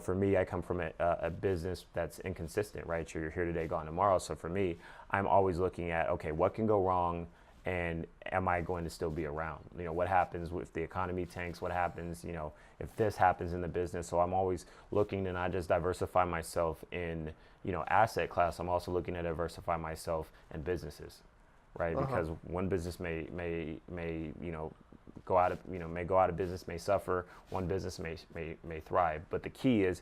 For me, I come from a business that's inconsistent, right? You're here today, gone tomorrow. So for me, I'm always looking at, okay, what can go wrong? And am I going to still be around? What happens if the economy tanks? What happens, if this happens in the business? So I'm always looking to not just diversify myself in, asset class. I'm also looking to diversify myself in businesses, right? Because one business may go out of business, may suffer. One business may thrive. But the key is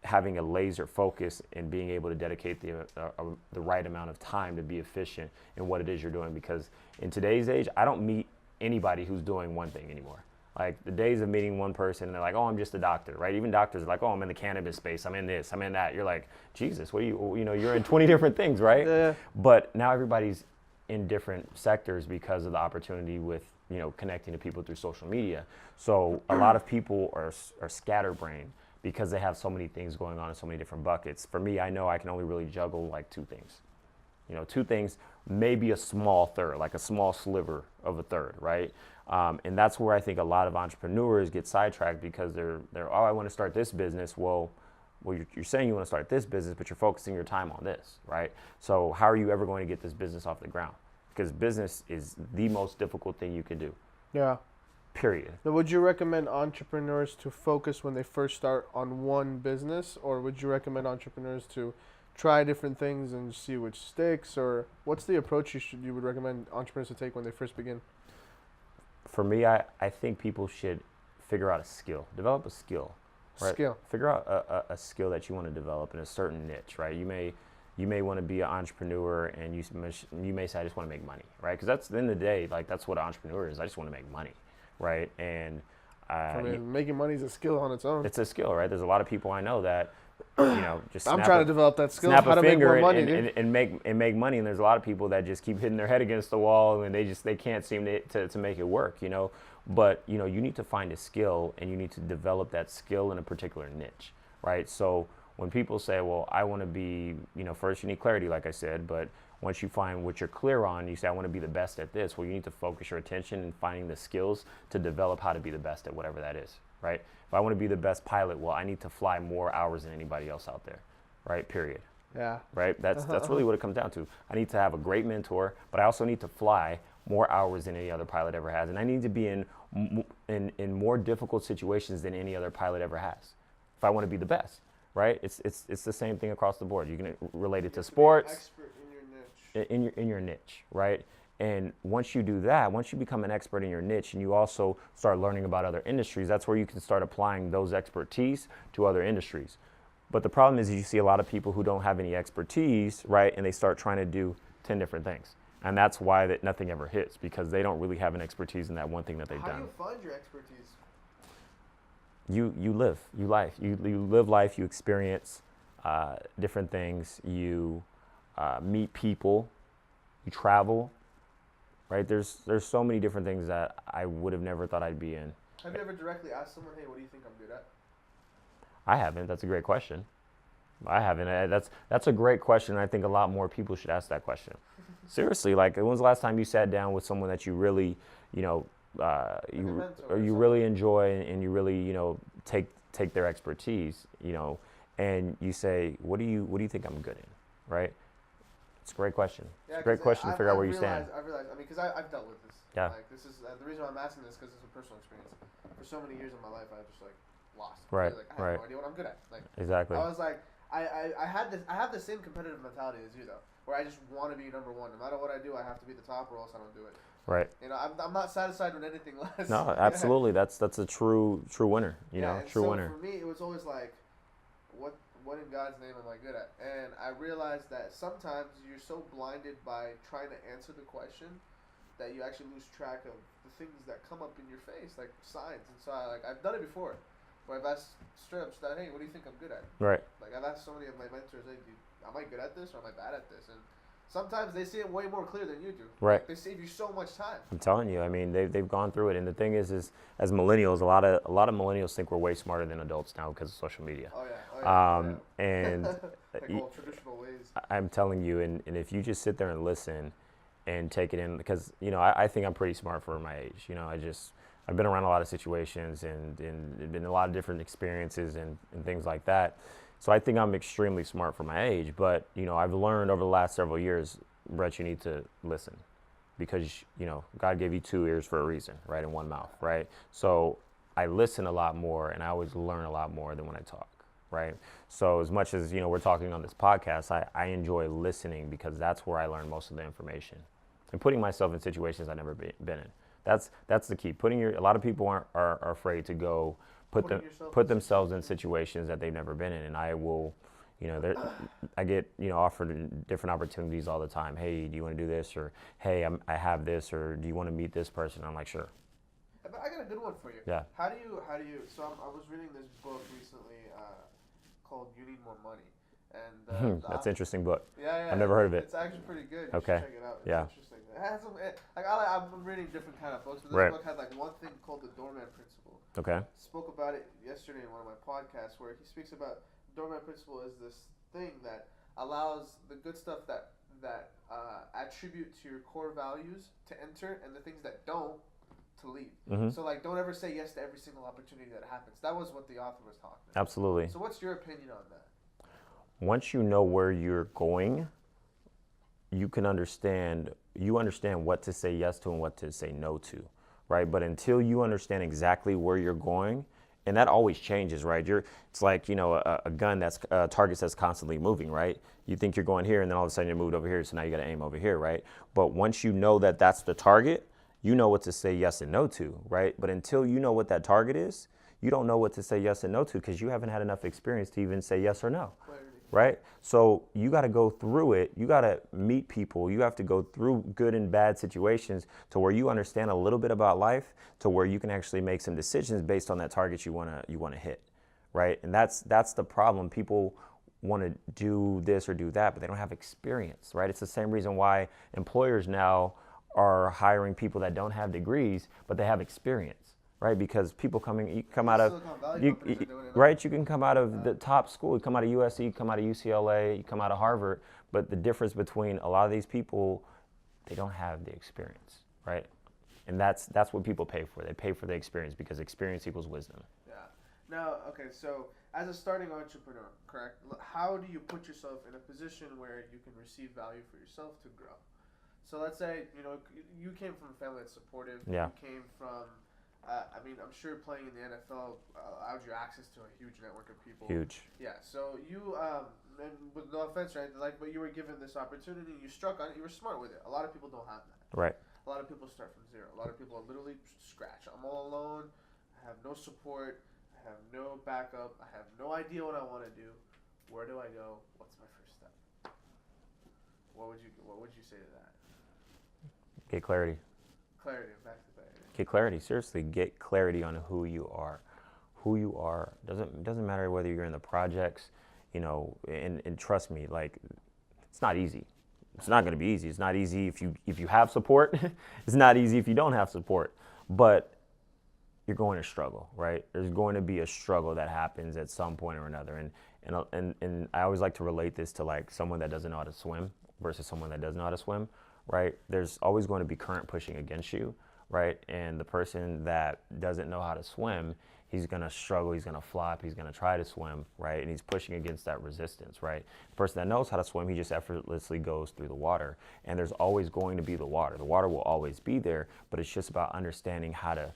having a laser focus and being able to dedicate the right amount of time to be efficient in what it is you're doing. Because in today's age, I don't meet anybody who's doing one thing anymore. Like the days of meeting one person and they're like, oh, I'm just a doctor, right? Even doctors are like, oh, I'm in the cannabis space, I'm in this, I'm in that. You're like, Jesus, what are you're in 20 different things, right? Yeah. But now everybody's in different sectors because of the opportunity with, connecting to people through social media. So a lot of people are scatterbrained because they have so many things going on in so many different buckets. For me, I know I can only really juggle like two things. Two things, maybe a small third, like a small sliver of a third, right? And that's where I think a lot of entrepreneurs get sidetracked because they're oh, I want to start this business. Well, you're saying you want to start this business, but you're focusing your time on this, right? So how are you ever going to get this business off the ground? Because business is the most difficult thing you can do. Yeah. Period.
Now, would you recommend entrepreneurs to focus when they first start on one business, or would you recommend entrepreneurs to try different things and see which sticks, or what's the approach you would recommend entrepreneurs to take when they first begin?
For me, I think people should figure out a skill, develop a skill, right?
Skill.
Figure out a skill that you want to develop in a certain niche, right? You may want to be an entrepreneur, and you may say, I just want to make money, right? Because that's, at the end of the day, like, that's what an entrepreneur is. I just want to make money, right? And
I mean, making money is a skill on its own.
it's a skill, right? There's a lot of people I know that, just
I'm trying to develop that skill.
snap
How
a
to make
finger
more money,
and make money. And there's a lot of people that just keep hitting their head against the wall, and they can't seem to make it work, But you need to find a skill, and you need to develop that skill in a particular niche, right? So when people say, well, I want to be, first you need clarity, like I said, but once you find what you're clear on, you say, I want to be the best at this. Well, you need to focus your attention in finding the skills to develop how to be the best at whatever that is, right? If I want to be the best pilot, well, I need to fly more hours than anybody else out there, right? Period.
Yeah.
Right? That's really what it comes down to. I need to have a great mentor, but I also need to fly more hours than any other pilot ever has. And I need to be in more difficult situations than any other pilot ever has if I want to be the best. Right? It's the same thing across the board. You can relate it to sports.
Expert in your niche.
In your niche, right? And once you do that, once you become an expert in your niche, and you also start learning about other industries, that's where you can start applying those expertise to other industries. But the problem is you see a lot of people who don't have any expertise, right? And they start trying to do 10 different things. And that's why that nothing ever hits, because they don't really have an expertise in that one thing that they've done.
How do you find your expertise?
You live life, you experience different things, you meet people, you travel, right? There's so many different things that I would have never thought I'd be in.
Have you ever directly asked someone, hey, what do you think I'm good at?
I haven't. That's a great question. I haven't. That's a great question. I think a lot more people should ask that question. Seriously, like, when was the last time you sat down with someone that you really, you really enjoy, and you really, take their expertise, and you say, what do you think I'm good in, right? It's a great question.
Yeah,
it's a great question to figure out where you stand.
I realized, because I've dealt with this.
Yeah.
Like, this is the reason why I'm asking this, because it's a personal experience. For so many years of my life, I was just lost.
Right.
I have no idea what I'm good at.
Exactly.
I was like, I have the same competitive mentality as you, though, where I just want to be number one. No matter what I do, I have to be the top, or else I don't do it.
Right.
I'm not satisfied with anything less.
No, absolutely. That's a true winner. True winner.
For me, it was always like, what in God's name am I good at? And I realized that sometimes you're so blinded by trying to answer the question that you actually lose track of the things that come up in your face, like signs. And so I've done it before, where I've asked straight up, hey, what do you think I'm good at?
Right.
Like, I've asked so many of my mentors, hey, am I good at this, or am I bad at this? And sometimes they see it way more clear than you do.
Right.
They save you so much time.
I'm telling you. I mean, they've gone through it, and the thing is as millennials, a lot of millennials think we're way smarter than adults now because of social media.
Oh yeah.
And
like all traditional ways.
I'm telling you, and if you just sit there and listen and take it in, because I think I'm pretty smart for my age. I've been around a lot of situations and been a lot of different experiences and things like that. So I think I'm extremely smart for my age, but I've learned over the last several years, Bret, you need to listen, because God gave you 2 ears for a reason, right, and 1 mouth, right? So I listen a lot more, and I always learn a lot more than when I talk, right? So as much as we're talking on this podcast, I enjoy listening, because that's where I learn most of the information, and putting myself in situations I've never been in. That's the key. A lot of people are afraid to go put themselves in situations that they've never been in, and I will, I get offered different opportunities all the time. Hey, do you want to do this? Or hey, I have this. Or do you want to meet this person? I'm like, sure.
But I got a good one for you.
Yeah.
How do you? So I was reading this book recently called "You Need More Money," and
that's an interesting book.
Yeah.
I've never heard of it.
It's actually pretty good.
Okay.
You should check it out. It's
yeah.
Interesting. It has some. I'm reading different kind of books, but this book had one thing called the doorman principle.
Okay.
Spoke about it yesterday in one of my podcasts, where he speaks about doorman principle is this thing that allows the good stuff that attribute to your core values to enter, and the things that don't to leave.
Mm-hmm.
So don't ever say yes to every single opportunity that happens. That was what the author was talking about.
Absolutely.
So what's your opinion on that?
Once you know where you're going, you understand what to say yes to and what to say no to, right? But until you understand exactly where you're going and that always changes, right? It's like, a gun that's targets that's constantly moving, right? You think you're going here, and then all of a sudden you moved over here, so now you got to aim over here, right? But once you know that that's the target, you know what to say yes and no to, right? But until you know what that target is, you don't know what to say yes and no to because you haven't had enough experience to even say yes or no, right? So you got to go through it. You got to meet people. You have to go through good and bad situations to where you understand a little bit about life, to where you can actually make some decisions based on that target you want to hit, right? And that's the problem. People want to do this or do that, but they don't have experience, right? It's the same reason why employers now are hiring people that don't have degrees, but they have experience, right? Because people come out of, right? You can come out of the top school, you come out of USC, you come out of UCLA, you come out of Harvard, but the difference between a lot of these people, they don't have the experience, right? And that's what people pay for. They pay for the experience because experience equals wisdom.
Yeah. Now, okay, so as a starting entrepreneur, correct? How do you put yourself in a position where you can receive value for yourself to grow? So let's say, you came from a family that's supportive.
Yeah.
You came from, I'm sure playing in the NFL allowed you access to a huge network of people.
Huge.
Yeah. So you, and with no offense, right? But you were given this opportunity. You struck on it. You were smart with it. A lot of people don't have that.
Right.
A lot of people start from zero. A lot of people are literally scratch. I'm all alone. I have no support. I have no backup. I have no idea what I want to do. Where do I go? What's my first step? What would you say to that?
Get clarity.
Clarity. Back to clarity.
Get clarity. Seriously, get clarity on who you are. Who you are doesn't matter whether you're in the projects, and trust me, like, it's not easy. It's not going to be easy. It's not easy if you have support. It's not easy if you don't have support. But you're going to struggle, right? There's going to be a struggle that happens at some point or another. And I always like to relate this to like someone that doesn't know how to swim versus someone that does know how to swim, right? There's always going to be current pushing against you, right? And the person that doesn't know how to swim, he's going to struggle, he's going to flop, he's going to try to swim, right? And he's pushing against that resistance, right? The person that knows how to swim, he just effortlessly goes through the water. And there's always going to be the water. The water will always be there, but it's just about understanding how to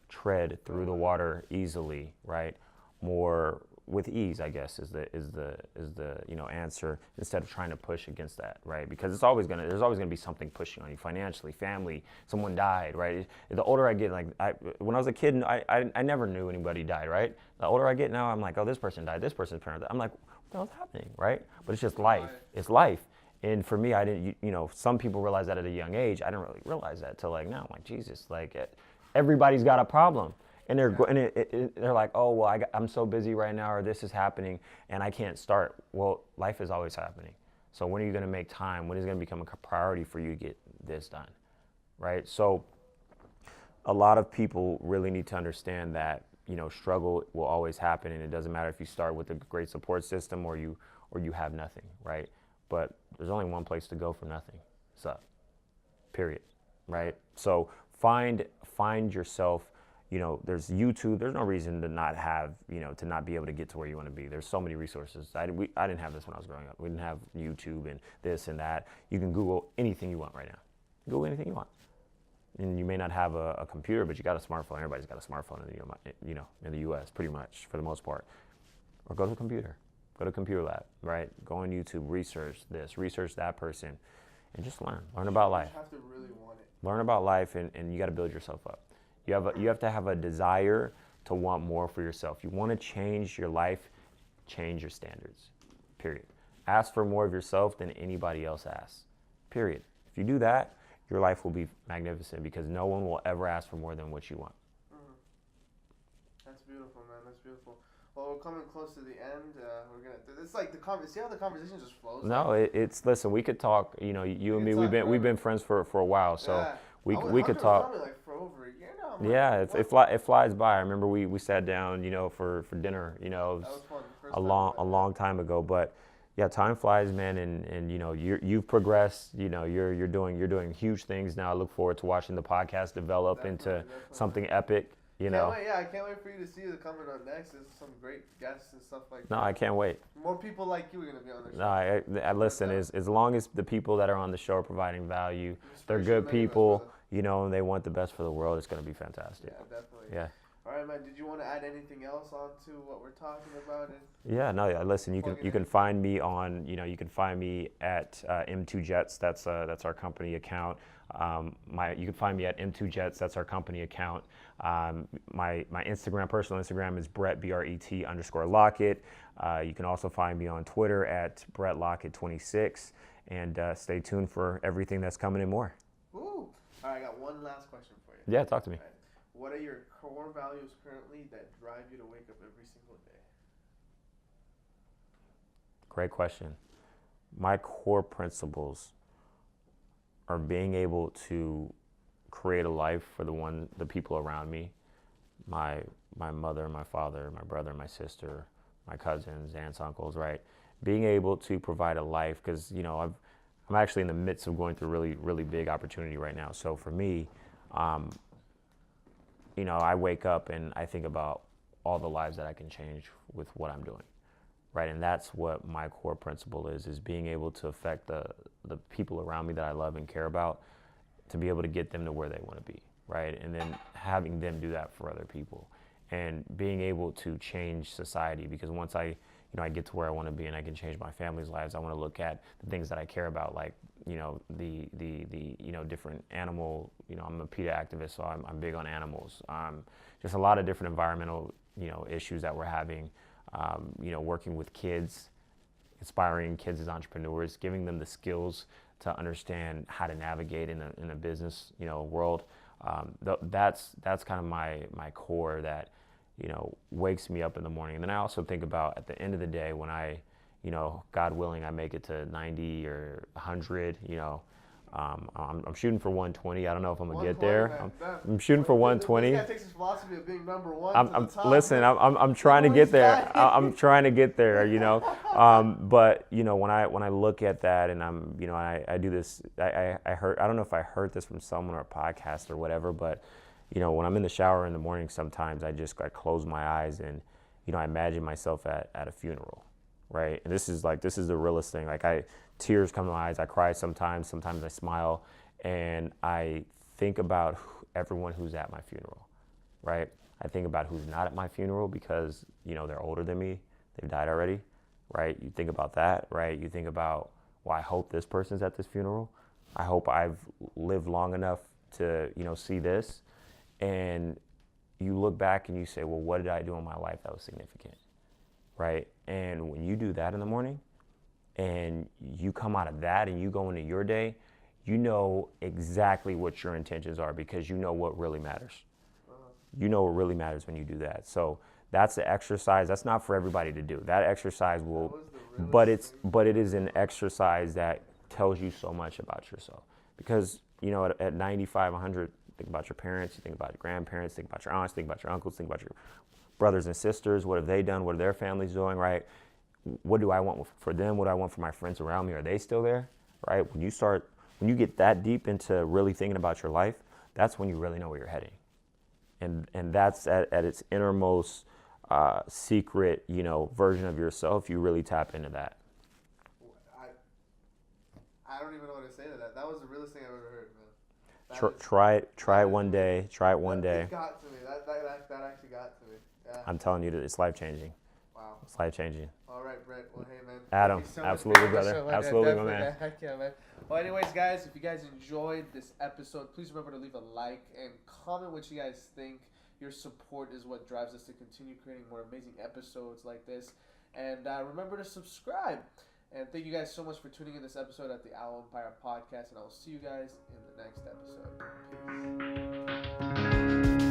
tread through the water easily, right? More with ease, I guess, is the answer, instead of trying to push against that, right? Because there's always gonna be something pushing on you financially, family, someone died, right? The older I get, when I was a kid, I never knew anybody died, right? The older I get now, I'm like, oh, this person died, this person's parent died. I'm like, what the hell's happening, right? But it's just life. It's life. And for me, I didn't, some people realize that at a young age. I didn't really realize that till now. I'm like, Jesus, everybody's got a problem. And they're like, oh, well, I'm so busy right now, or this is happening, and I can't start. Well, life is always happening. So when are you going to make time? When is it going to become a priority for you to get this done, right? So a lot of people really need to understand that, struggle will always happen, and it doesn't matter if you start with a great support system or you have nothing, right? But there's only one place to go for nothing. It's up, period, right? So find yourself. There's YouTube. There's no reason to not have, to not be able to get to where you want to be. There's so many resources. I didn't have this when I was growing up. We didn't have YouTube and this and that. You can Google anything you want right now. Google anything you want. And you may not have a computer, but you got a smartphone. Everybody's got a smartphone in the U.S. pretty much for the most part. Or go to a computer. Go to a computer lab, right? Go on YouTube, research this, research that person, and just learn about life.
You have to really want it.
Learn about life, and you got to build yourself up. You have to have a desire to want more for yourself. You want to change your life, change your standards, period. Ask for more of yourself than anybody else asks, period. If you do that, your life will be magnificent because no one will ever ask for more than what you want.
Mm-hmm. That's beautiful, man. That's beautiful. Well, we're coming close to the end. It's like see how the conversation just flows?
No, listen, we could talk, you and me, we've been friends for a while, so. Yeah. We could talk.
For over a year now.
Yeah, it flies by. I remember we sat down, for dinner. It was a long time ago. But yeah, time flies, man. And you've progressed. You're doing huge things now. I look forward to watching the podcast develop into something epic.
I can't wait for you to see the coming up next. There's some great guests and stuff like that.
No, I can't wait.
More people like you are going to be on the show.
No, I listen. As long as the people that are on the show are providing value, they're good people. And they want the best for the world. It's going to be fantastic.
Yeah, definitely.
Yeah.
All right, man. Did you want to add anything else onto what we're talking about?
Yeah, no, yeah. Listen, you can find me on, you can find me at M2Jets. That's our company account. You can find me at M2Jets. That's our company account. My personal Instagram is Bret _Lockett. You can also find me on Twitter at Bret Lockett 26. And stay tuned for everything that's coming and more.
Ooh. All right, I got one last question for you.
Yeah, talk to me.
Right. What are your core values currently that drive you to wake up every single day?
Great question. My core principles are being able to create a life for the people around me, my mother, my father, my brother, my sister, my cousins, aunts, uncles, right? Being able to provide a life, because I'm actually in the midst of going through really, really big opportunity right now. So for me, I wake up and I think about all the lives that I can change with what I'm doing, right? And that's what my core principle is being able to affect the people around me that I love and care about, to be able to get them to where they want to be, right? And then having them do that for other people, and being able to change society, because once I get to where I want to be and I can change my family's lives, I want to look at the things that I care about, like, the different animal, I'm a PETA activist, so I'm big on animals. Just a lot of different environmental, issues that we're having, working with kids, inspiring kids as entrepreneurs, giving them the skills to understand how to navigate in a business, world. That's kind of my core that, wakes me up in the morning. And then I also think about at the end of the day when I, God willing, I make it to 90 or 100, I'm shooting for 120. I don't know if I'm going to get there. I'm shooting for 120.
This guy takes his philosophy of being number one to the top.
Listen, I'm trying to get there. I'm trying to get there, But, when I look at that and I do this, I don't know if I heard this from someone or a podcast or whatever, but, when I'm in the shower in the morning, sometimes I close my eyes and, I imagine myself at a funeral, right? And this is the realest thing. Tears come to my eyes. I cry sometimes I smile, and I think about everyone who's at my funeral, right? I think about who's not at my funeral because, they're older than me. They've died already, right? You think about that, right? You think about, well, I hope this person's at this funeral. I hope I've lived long enough to, see this. And you look back and you say, well, what did I do in my life that was significant, right? And when you do that in the morning and you come out of that and you go into your day, you know exactly what your intentions are, because you know what really matters. You know what really matters when you do that. So that's the exercise. That's not for everybody to do. That exercise will, but it is an exercise that tells you so much about yourself. Because, at 95, 100, think about your parents, you think about your grandparents, think about your aunts, think about your uncles, think about your brothers and sisters. What have they done? What are their families doing, right? What do I want for them? What do I want for my friends around me? Are they still there, right? When you get that deep into really thinking about your life, that's when you really know where you're heading. And that's at its innermost secret, version of yourself. You really tap into that.
I don't even know what to say to that. That was the realest thing I've ever heard, man.
Try it one day. Try it one day.
It got to me. That actually got to me. Yeah.
I'm telling you, it's life changing.
Wow.
It's life changing.
All right, Brett. Well, hey, man.
Adam, absolutely, brother. Absolutely, my man.
Heck yeah, man. Well, anyways, guys, if you guys enjoyed this episode, please remember to leave a like and comment what you guys think. Your support is what drives us to continue creating more amazing episodes like this. And remember to subscribe. And thank you guys so much for tuning in this episode at the Owl Empire Podcast. And I will see you guys in the next episode. Peace.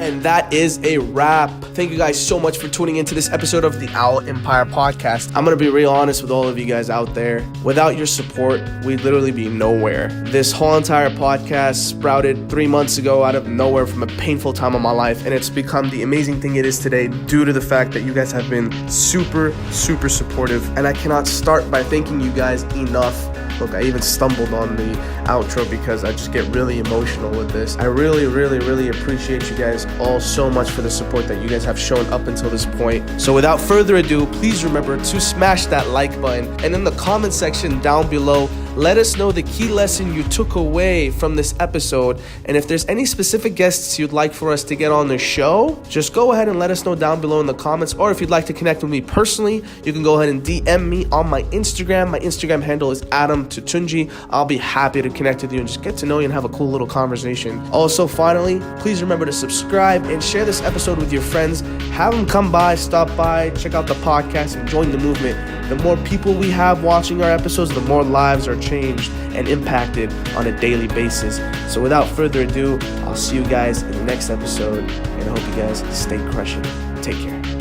And that is a wrap. Thank you guys so much for tuning into this episode of the Owl Empire Podcast. I'm going to be real honest with all of you guys out there. Without your support, we'd literally be nowhere. This whole entire podcast sprouted 3 months ago out of nowhere from a painful time of my life. And it's become the amazing thing it is today due to the fact that you guys have been super, super supportive. And I cannot start by thanking you guys enough. Look, I even stumbled on the outro because I just get really emotional with this. I really, really, really appreciate you guys all so much for the support that you guys have shown up until this point. So without further ado, please remember to smash that like button, and in the comment section down below, Let us know the key lesson you took away from this episode. And if there's any specific guests you'd like for us to get on the show, just go ahead and let us know down below in the comments. Or if you'd like to connect with me personally, you can go ahead and DM me on my Instagram. My Instagram handle is Adam Tutunji. I'll be happy to connect with you and just get to know you and have a cool little conversation. Also, finally, please remember to subscribe and share this episode with your friends. Have them come by, stop by, check out the podcast, and join the movement. The more people we have watching our episodes, the more lives are changed and impacted on a daily basis. So without further ado, I'll see you guys in the next episode, and I hope you guys stay crushing. Take care.